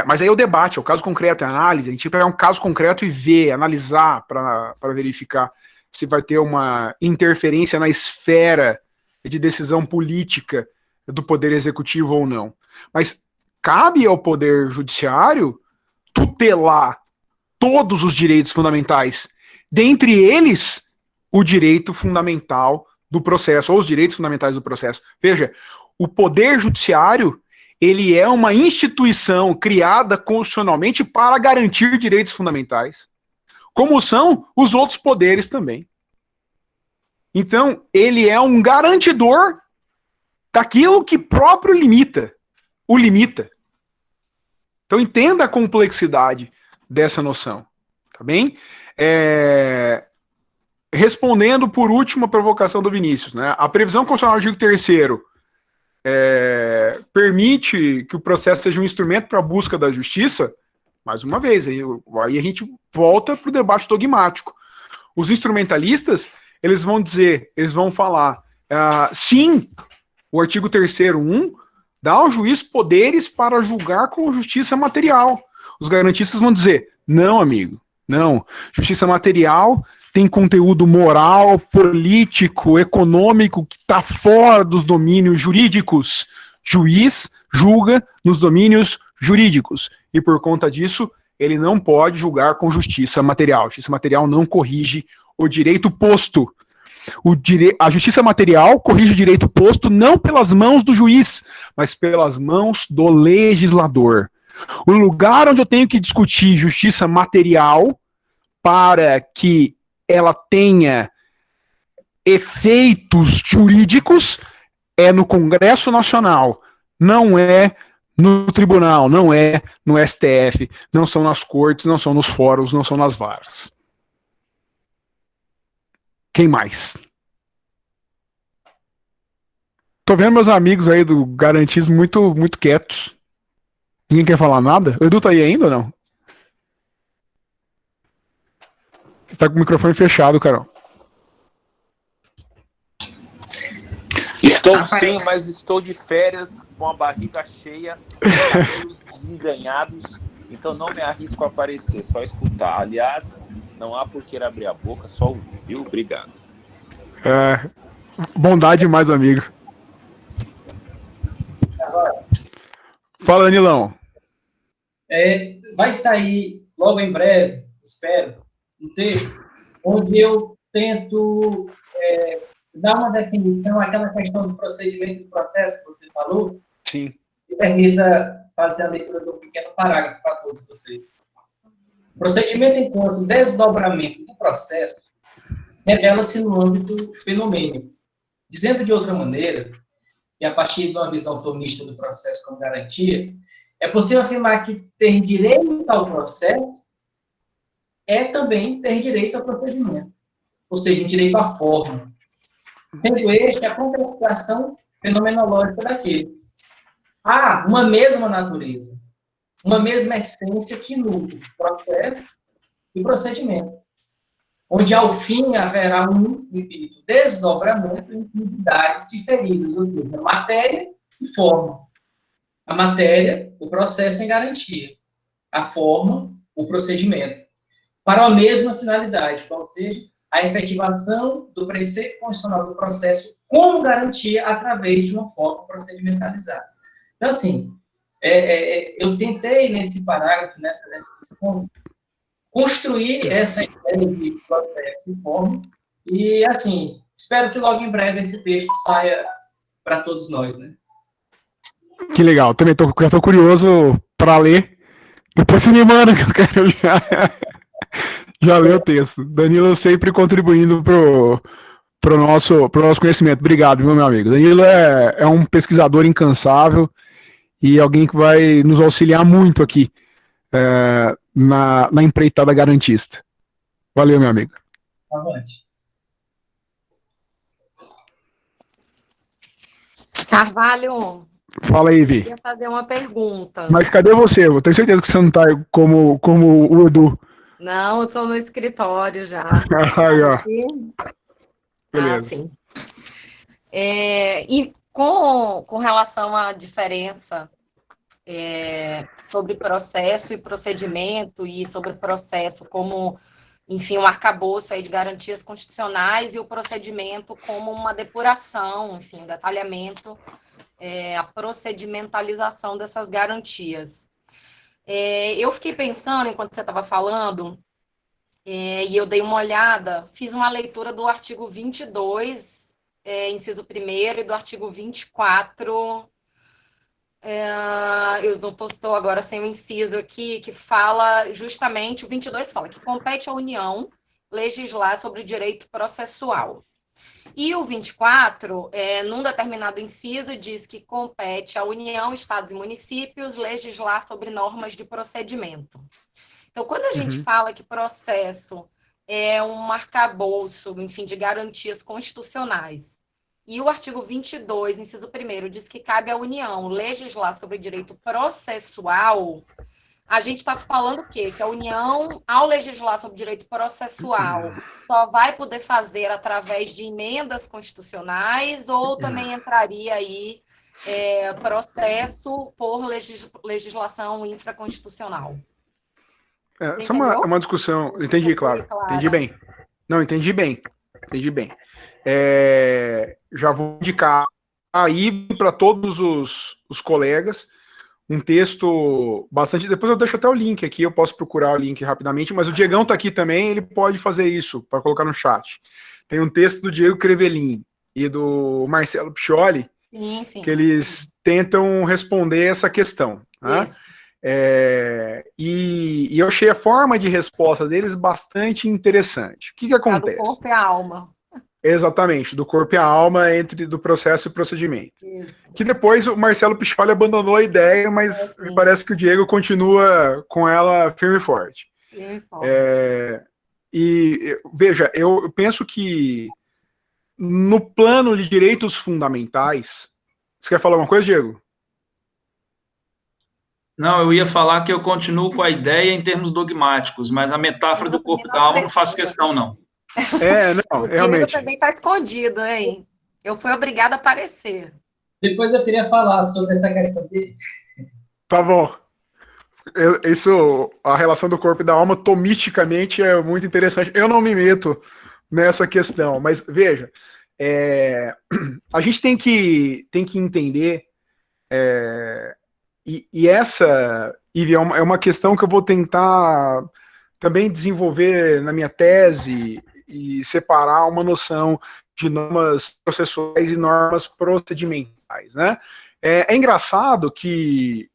Mas aí é o debate, é o caso concreto, é a análise. A gente vai pegar um caso concreto e ver, analisar para verificar se vai ter uma interferência na esfera de decisão política do Poder Executivo ou não. Mas cabe ao Poder Judiciário tutelar todos os direitos fundamentais, dentre eles o direito fundamental do processo, ou os direitos fundamentais do processo. Veja, o Poder Judiciário ele é uma instituição criada constitucionalmente para garantir direitos fundamentais, como são os outros poderes também. Então, ele é um garantidor daquilo que próprio o limita. Então, entenda a complexidade dessa noção, tá bem? Respondendo por último a provocação do Vinícius, né? A previsão constitucional do artigo 3º permite que o processo seja um instrumento para a busca da justiça, mais uma vez, aí a gente volta para o debate dogmático. Os instrumentalistas, eles vão falar, sim, o artigo 3º, 1, dá ao juiz poderes para julgar com justiça material. Os garantistas vão dizer, não, amigo, não. Justiça material tem conteúdo moral, político, econômico, que está fora dos domínios jurídicos. Juiz julga nos domínios jurídicos. E por conta disso, ele não pode julgar com justiça material. Justiça material não corrige o direito posto. A justiça material corrige o direito posto não pelas mãos do juiz, mas pelas mãos do legislador. O lugar onde eu tenho que discutir justiça material para que ela tenha efeitos jurídicos é no Congresso Nacional, não é no tribunal, não é no STF, não são nas cortes, não são nos fóruns, não são nas varas. Quem mais? Tô vendo meus amigos aí do garantismo muito quietos. Ninguém quer falar nada? O Edu tá aí ainda ou não? Você tá com o microfone fechado, Carol. Estou sim, mas estou de férias, com a barriga cheia, cabelos desenganhados, então não me arrisco a aparecer, só escutar. Aliás, não há por que abrir a boca, só ouvir, viu? Obrigado. Bondade mais, amigo. Fala, Danilão. Vai sair logo em breve, espero, um texto onde eu tento dar uma definição àquela questão do procedimento e do processo que você falou. Sim. E permita fazer a leitura do pequeno parágrafo para todos vocês. O procedimento enquanto desdobramento do processo revela-se no âmbito fenomênico. Dizendo de outra maneira, e a partir de uma visão tomista do processo como garantia, é possível afirmar que ter direito ao processo é também ter direito ao procedimento, ou seja, um direito à forma, sendo este a concretização fenomenológica daquele. Há uma mesma natureza, uma mesma essência que nutre processo e procedimento, onde ao fim haverá um infinito desdobramento em unidades diferidas, ou seja, matéria e forma. A matéria, o processo em garantia. A forma, o procedimento. Para a mesma finalidade, ou seja, a efetivação do preceito constitucional do processo como garantia através de uma forma procedimentalizada. Então, assim, eu tentei, nesse parágrafo, nessa definição, construir essa ideia de processo e forma, e, assim, espero que logo em breve esse texto saia para todos nós, né? Que legal, também já tô curioso para ler. Depois você me manda que eu quero já ler o texto. Danilo sempre contribuindo pro nosso conhecimento. Obrigado, meu amigo. Danilo é um pesquisador incansável e alguém que vai nos auxiliar muito aqui na empreitada garantista. Valeu, meu amigo. Avante. Carvalho, Fala aí, Vi. eu queria fazer uma pergunta. Mas cadê você? Eu tenho certeza que você não tá como o Edu. Não, eu estou no escritório já. Aí, ó. Aqui. Beleza. Sim. E com relação à diferença sobre processo e procedimento, e sobre processo como, enfim, um arcabouço aí de garantias constitucionais, e o procedimento como uma depuração, enfim, um detalhamento, a procedimentalização dessas garantias. Eu fiquei pensando, enquanto você estava falando, e eu dei uma olhada, fiz uma leitura do artigo 22, inciso 1º, e do artigo 24, eu não estou agora sem o inciso aqui, que fala justamente, o 22 fala que compete à União legislar sobre o direito processual. E o 24, num determinado inciso, diz que compete à União, Estados e municípios legislar sobre normas de procedimento. Então, quando a gente fala que processo é um arcabouço, enfim, de garantias constitucionais, e o artigo 22, inciso 1º, diz que cabe à União legislar sobre o direito processual, a gente está falando o quê? Que a União, ao legislar sobre direito processual, só vai poder fazer através de emendas constitucionais, ou também entraria aí processo por legislação infraconstitucional? Essa é uma discussão. Entendi, claro. Entendi bem. Não, entendi bem. Entendi bem. Já vou indicar aí para todos os colegas um texto bastante... Depois eu deixo até o link aqui, eu posso procurar o link rapidamente, mas o Diegão está aqui também, ele pode fazer isso, para colocar no chat. Tem um texto do Diego Crevelin e do Marcelo Piccioli, sim. que eles tentam responder essa questão. Né? E eu achei a forma de resposta deles bastante interessante. O que acontece? Do corpo e a alma. Exatamente, do corpo e a alma entre do processo e procedimento. Isso. Que depois o Marcelo Picholi abandonou a ideia, mas Sim. parece que o Diego continua com ela firme e forte. Firme e forte. E veja, eu penso que no plano de direitos fundamentais. Você quer falar alguma coisa, Diego? Não, eu ia falar que eu continuo com a ideia em termos dogmáticos, mas a metáfora do corpo e da alma não faço questão, não. Não, o realmente. Diego também está escondido, hein? Eu fui obrigada a aparecer. Depois eu queria falar sobre essa questão dele. Tá bom. A relação do corpo e da alma, tomisticamente, é muito interessante. Eu não me meto nessa questão, mas veja, a gente tem que entender, e essa, Ivy, é uma questão que eu vou tentar também desenvolver na minha tese e separar uma noção de normas processuais e normas procedimentais, né? É engraçado que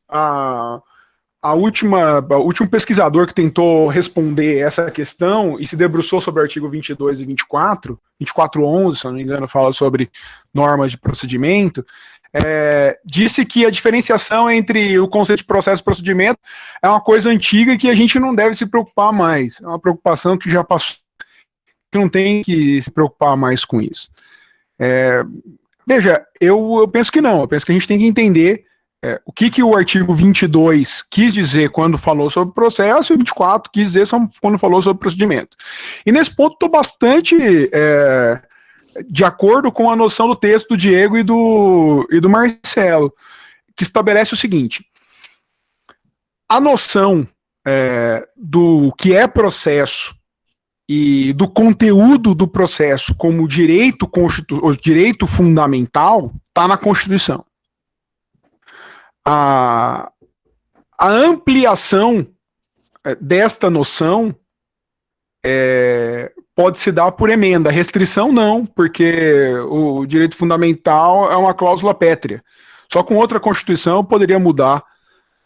o último pesquisador que tentou responder essa questão e se debruçou sobre o artigo 22 e 2411, se eu não me engano, fala sobre normas de procedimento, disse que a diferenciação entre o conceito de processo e procedimento é uma coisa antiga e que a gente não deve se preocupar mais. É uma preocupação que já passou, que não tem que se preocupar mais com isso. Veja, eu penso que não. Eu penso que a gente tem que entender o que o artigo 22 quis dizer quando falou sobre processo e o 24 quis dizer quando falou sobre procedimento. E nesse ponto estou bastante de acordo com a noção do texto do Diego e do Marcelo, que estabelece o seguinte: a noção do que é processo e do conteúdo do processo como direito fundamental está na Constituição. A ampliação desta noção pode se dar por emenda. Restrição não, porque o direito fundamental é uma cláusula pétrea. Só com outra Constituição poderia mudar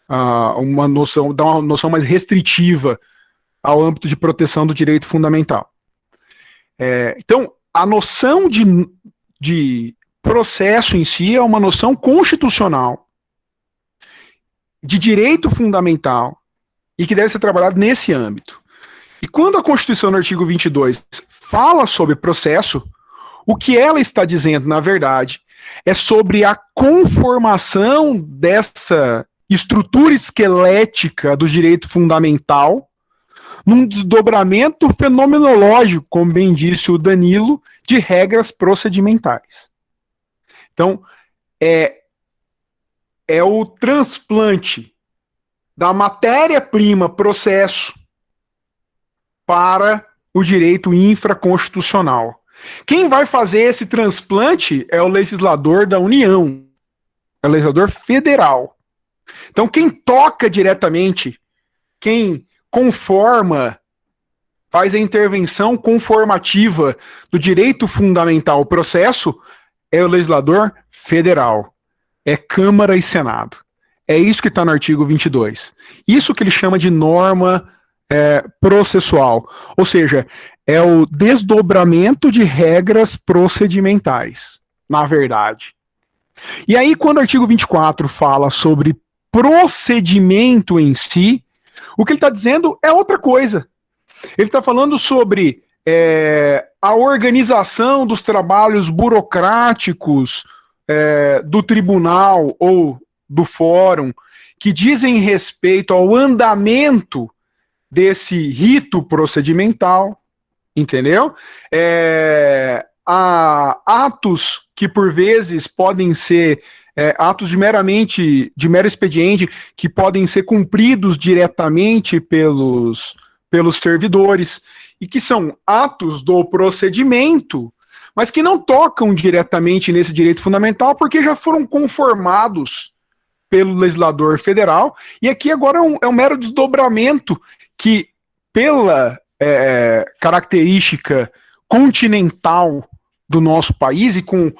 dar uma noção mais restritiva ao âmbito de proteção do direito fundamental. Então, a noção de processo em si é uma noção constitucional de direito fundamental e que deve ser trabalhado nesse âmbito. E quando a Constituição, no artigo 22, fala sobre processo, o que ela está dizendo, na verdade, é sobre a conformação dessa estrutura esquelética do direito fundamental num desdobramento fenomenológico, como bem disse o Danilo, de regras procedimentais. Então, é o transplante da matéria-prima processo para o direito infraconstitucional. Quem vai fazer esse transplante é o legislador da União, é o legislador federal. Então, quem toca diretamente, quem conforma, faz a intervenção conformativa do direito fundamental ao processo, é o legislador federal. É Câmara e Senado. É isso que está no artigo 22. Isso que ele chama de norma processual. Ou seja, é o desdobramento de regras procedimentais, na verdade. E aí, quando o artigo 24 fala sobre procedimento em si, o que ele está dizendo é outra coisa. Ele está falando sobre a organização dos trabalhos burocráticos do tribunal ou do fórum, que dizem respeito ao andamento desse rito procedimental, entendeu? Há atos que por vezes podem ser atos de mero expediente, que podem ser cumpridos diretamente pelos servidores, e que são atos do procedimento, mas que não tocam diretamente nesse direito fundamental, porque já foram conformados pelo legislador federal, e aqui agora é um mero desdobramento que, pela característica continental do nosso país, e com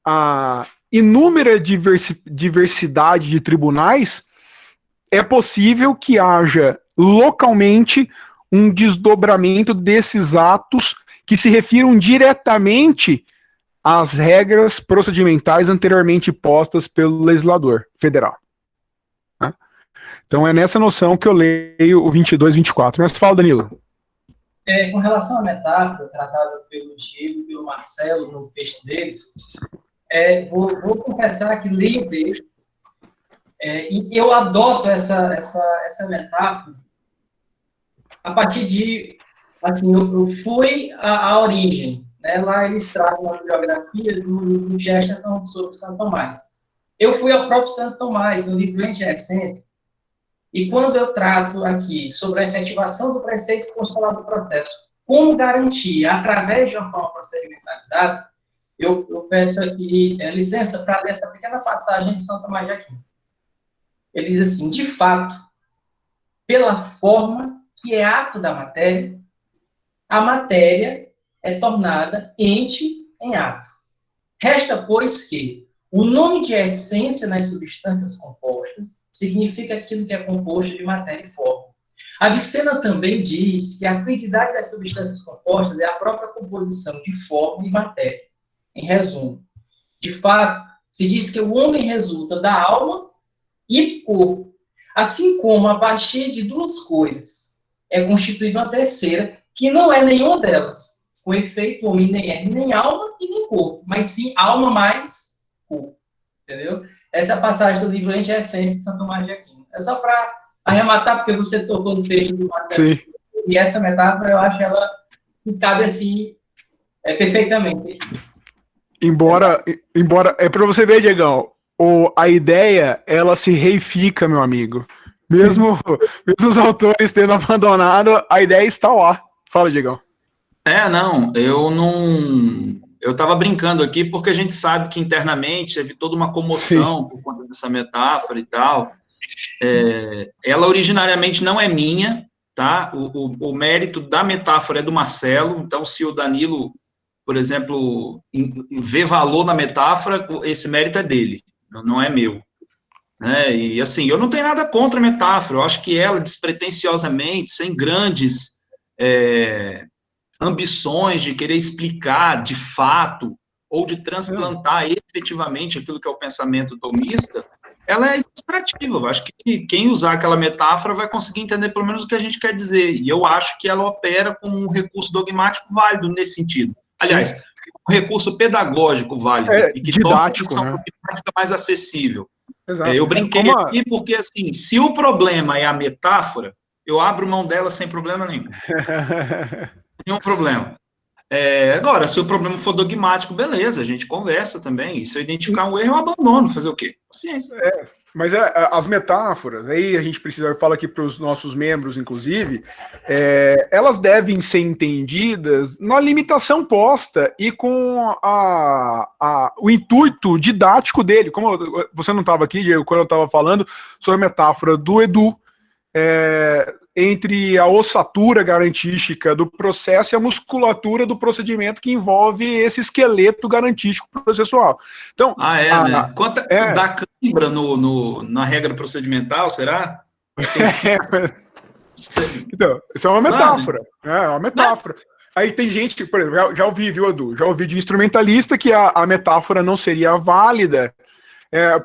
a inúmera diversidade de tribunais, é possível que haja localmente um desdobramento desses atos que se refiram diretamente às regras procedimentais anteriormente postas pelo legislador federal. Né? Então é nessa noção que eu leio o 22 e 24. Mas fala, Danilo. Com relação à metáfora tratada pelo Diego e pelo Marcelo no texto deles, vou confessar que leio dele, e eu adoto essa metáfora a partir de, assim, eu fui à origem, né? Lá eles trazem uma biografia do Chesterton sobre Santo Tomás. Eu fui ao próprio Santo Tomás, no livro Lente Essência, e quando eu trato aqui sobre a efetivação do preceito constitucional do processo, como garantir, através de uma forma procedimentalizada, eu peço aqui licença para ler essa pequena passagem de São Tomás de Aquino. Ele diz assim: de fato, pela forma que é ato da matéria, a matéria é tornada ente em ato. Resta, pois, que o nome de essência nas substâncias compostas significa aquilo que é composto de matéria e forma. Avicena também diz que a quantidade das substâncias compostas é a própria composição de forma e matéria. Em resumo, de fato, se diz que o homem resulta da alma e do corpo, assim como a partir de duas coisas é constituída uma terceira, que não é nenhuma delas. Com efeito, o homem nem é nem alma e nem corpo, mas sim alma mais corpo. Entendeu? Essa é a passagem do livro Lente Essência de Santo Tomás de Aquino. É só para arrematar, porque você tocou no texto do Marcelo. Sim. E essa metáfora, eu acho ela que cabe assim perfeitamente. Embora é para você ver, Diegão, a ideia, ela se reifica, meu amigo. Mesmo os autores tendo abandonado, a ideia está lá. Fala, Diegão. Eu estava brincando aqui porque a gente sabe que internamente teve toda uma comoção por conta dessa metáfora e tal. Ela originariamente não é minha, tá? O mérito da metáfora é do Marcelo. Então, se o Danilo, por exemplo, vê valor na metáfora, esse mérito é dele, não é meu. E assim, eu não tenho nada contra a metáfora. Eu acho que ela, despretensiosamente, sem grandes ambições de querer explicar de fato ou de transplantar efetivamente aquilo que é o pensamento tomista, ela é ilustrativa. Eu acho que quem usar aquela metáfora vai conseguir entender pelo menos o que a gente quer dizer, e eu acho que ela opera como um recurso dogmático válido nesse sentido. Aliás, um recurso pedagógico válido, e que torna a questão dogmática mais acessível. Eu brinquei aqui porque, assim, se o problema é a metáfora, eu abro mão dela sem problema nenhum. Nenhum problema. Agora, se o problema for dogmático, beleza, a gente conversa também. E se eu identificar um erro, eu abandono. Fazer o quê? Ciência. Mas as metáforas, aí a gente precisa falar aqui para os nossos membros, inclusive, elas devem ser entendidas na limitação posta e com o intuito didático dele. Como você não estava aqui, Diego, quando eu estava falando sobre a metáfora do Edu, entre a ossatura garantística do processo e a musculatura do procedimento que envolve esse esqueleto garantístico processual. Então, né? Quanto dá cãibra na regra procedimental, será? Então, isso é uma metáfora. É uma metáfora. Aí tem gente, por exemplo, já ouvi, viu, Edu? Já ouvi de instrumentalista que a metáfora não seria válida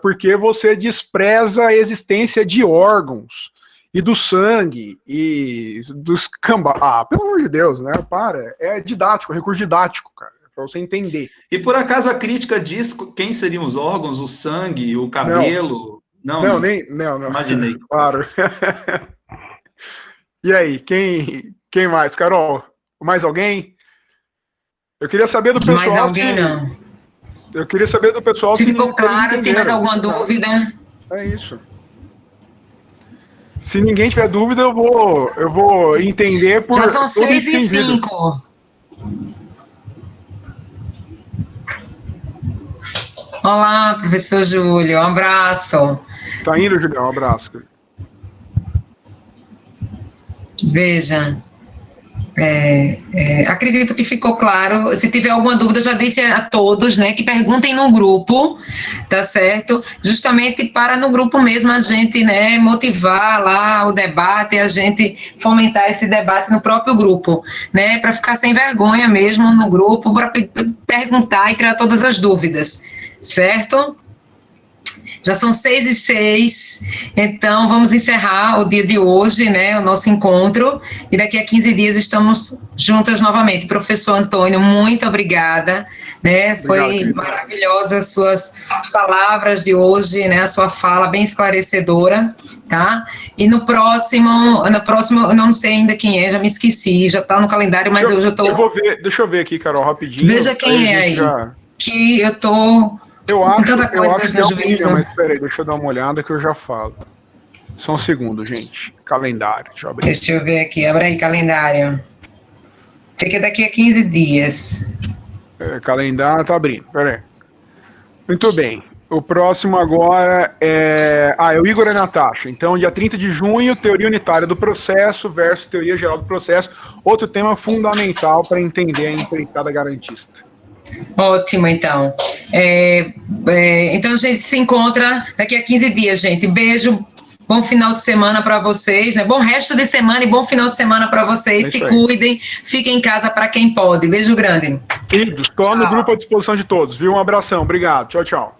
porque você despreza a existência de órgãos e do sangue, e dos pelo amor de Deus, né? É didático, é recurso didático, cara, pra você entender. E por acaso a crítica diz quem seriam os órgãos, o sangue, o cabelo? Não. Imaginei. Claro. E aí, quem mais, Carol? Mais alguém? Eu queria saber do pessoal. Mais alguém, não. Eu queria saber do pessoal se ficou claro, se tem mais alguma dúvida. É isso. Se ninguém tiver dúvida, eu vou entender por... Já são 6h05. Olá, professor Júlio, um abraço. Tá indo, Julião, um abraço. Veja, Acredito que ficou claro. Se tiver alguma dúvida, eu já disse a todos, né, que perguntem no grupo, tá certo? Justamente para no grupo mesmo a gente, né, motivar lá o debate, a gente fomentar esse debate no próprio grupo, né, para ficar sem vergonha mesmo no grupo, para perguntar e tirar todas as dúvidas, certo? Já são 6h06, então vamos encerrar o dia de hoje, né, o nosso encontro, e daqui a 15 dias estamos juntas novamente. Professor Antônio, muito obrigada, né, foi maravilhosa as suas palavras de hoje, né, a sua fala bem esclarecedora, tá? E no próximo, eu não sei ainda quem é, já me esqueci, já tá no calendário, mas eu já tô... Deixa eu ver aqui, Carol, rapidinho. Veja quem é aí, que eu tô... Eu acho que é o William, mas peraí, deixa eu dar uma olhada que eu já falo. Só um segundo, gente. Calendário, deixa eu abrir. Deixa eu ver aqui, abre aí, calendário. Sei que é daqui a 15 dias. Calendário, tá abrindo, peraí. Muito bem. O próximo agora é o Igor e a Natasha. Então, dia 30 de junho, teoria unitária do processo versus teoria geral do processo. Outro tema fundamental para entender a empreitada garantista. Ótimo, então. Então, a gente se encontra daqui a 15 dias, gente. Beijo, bom final de semana para vocês, né? Bom resto de semana e bom final de semana para vocês. Se cuidem, fiquem em casa para quem pode. Beijo grande. Estou no grupo à disposição de todos, viu? Um abração, obrigado. Tchau, tchau.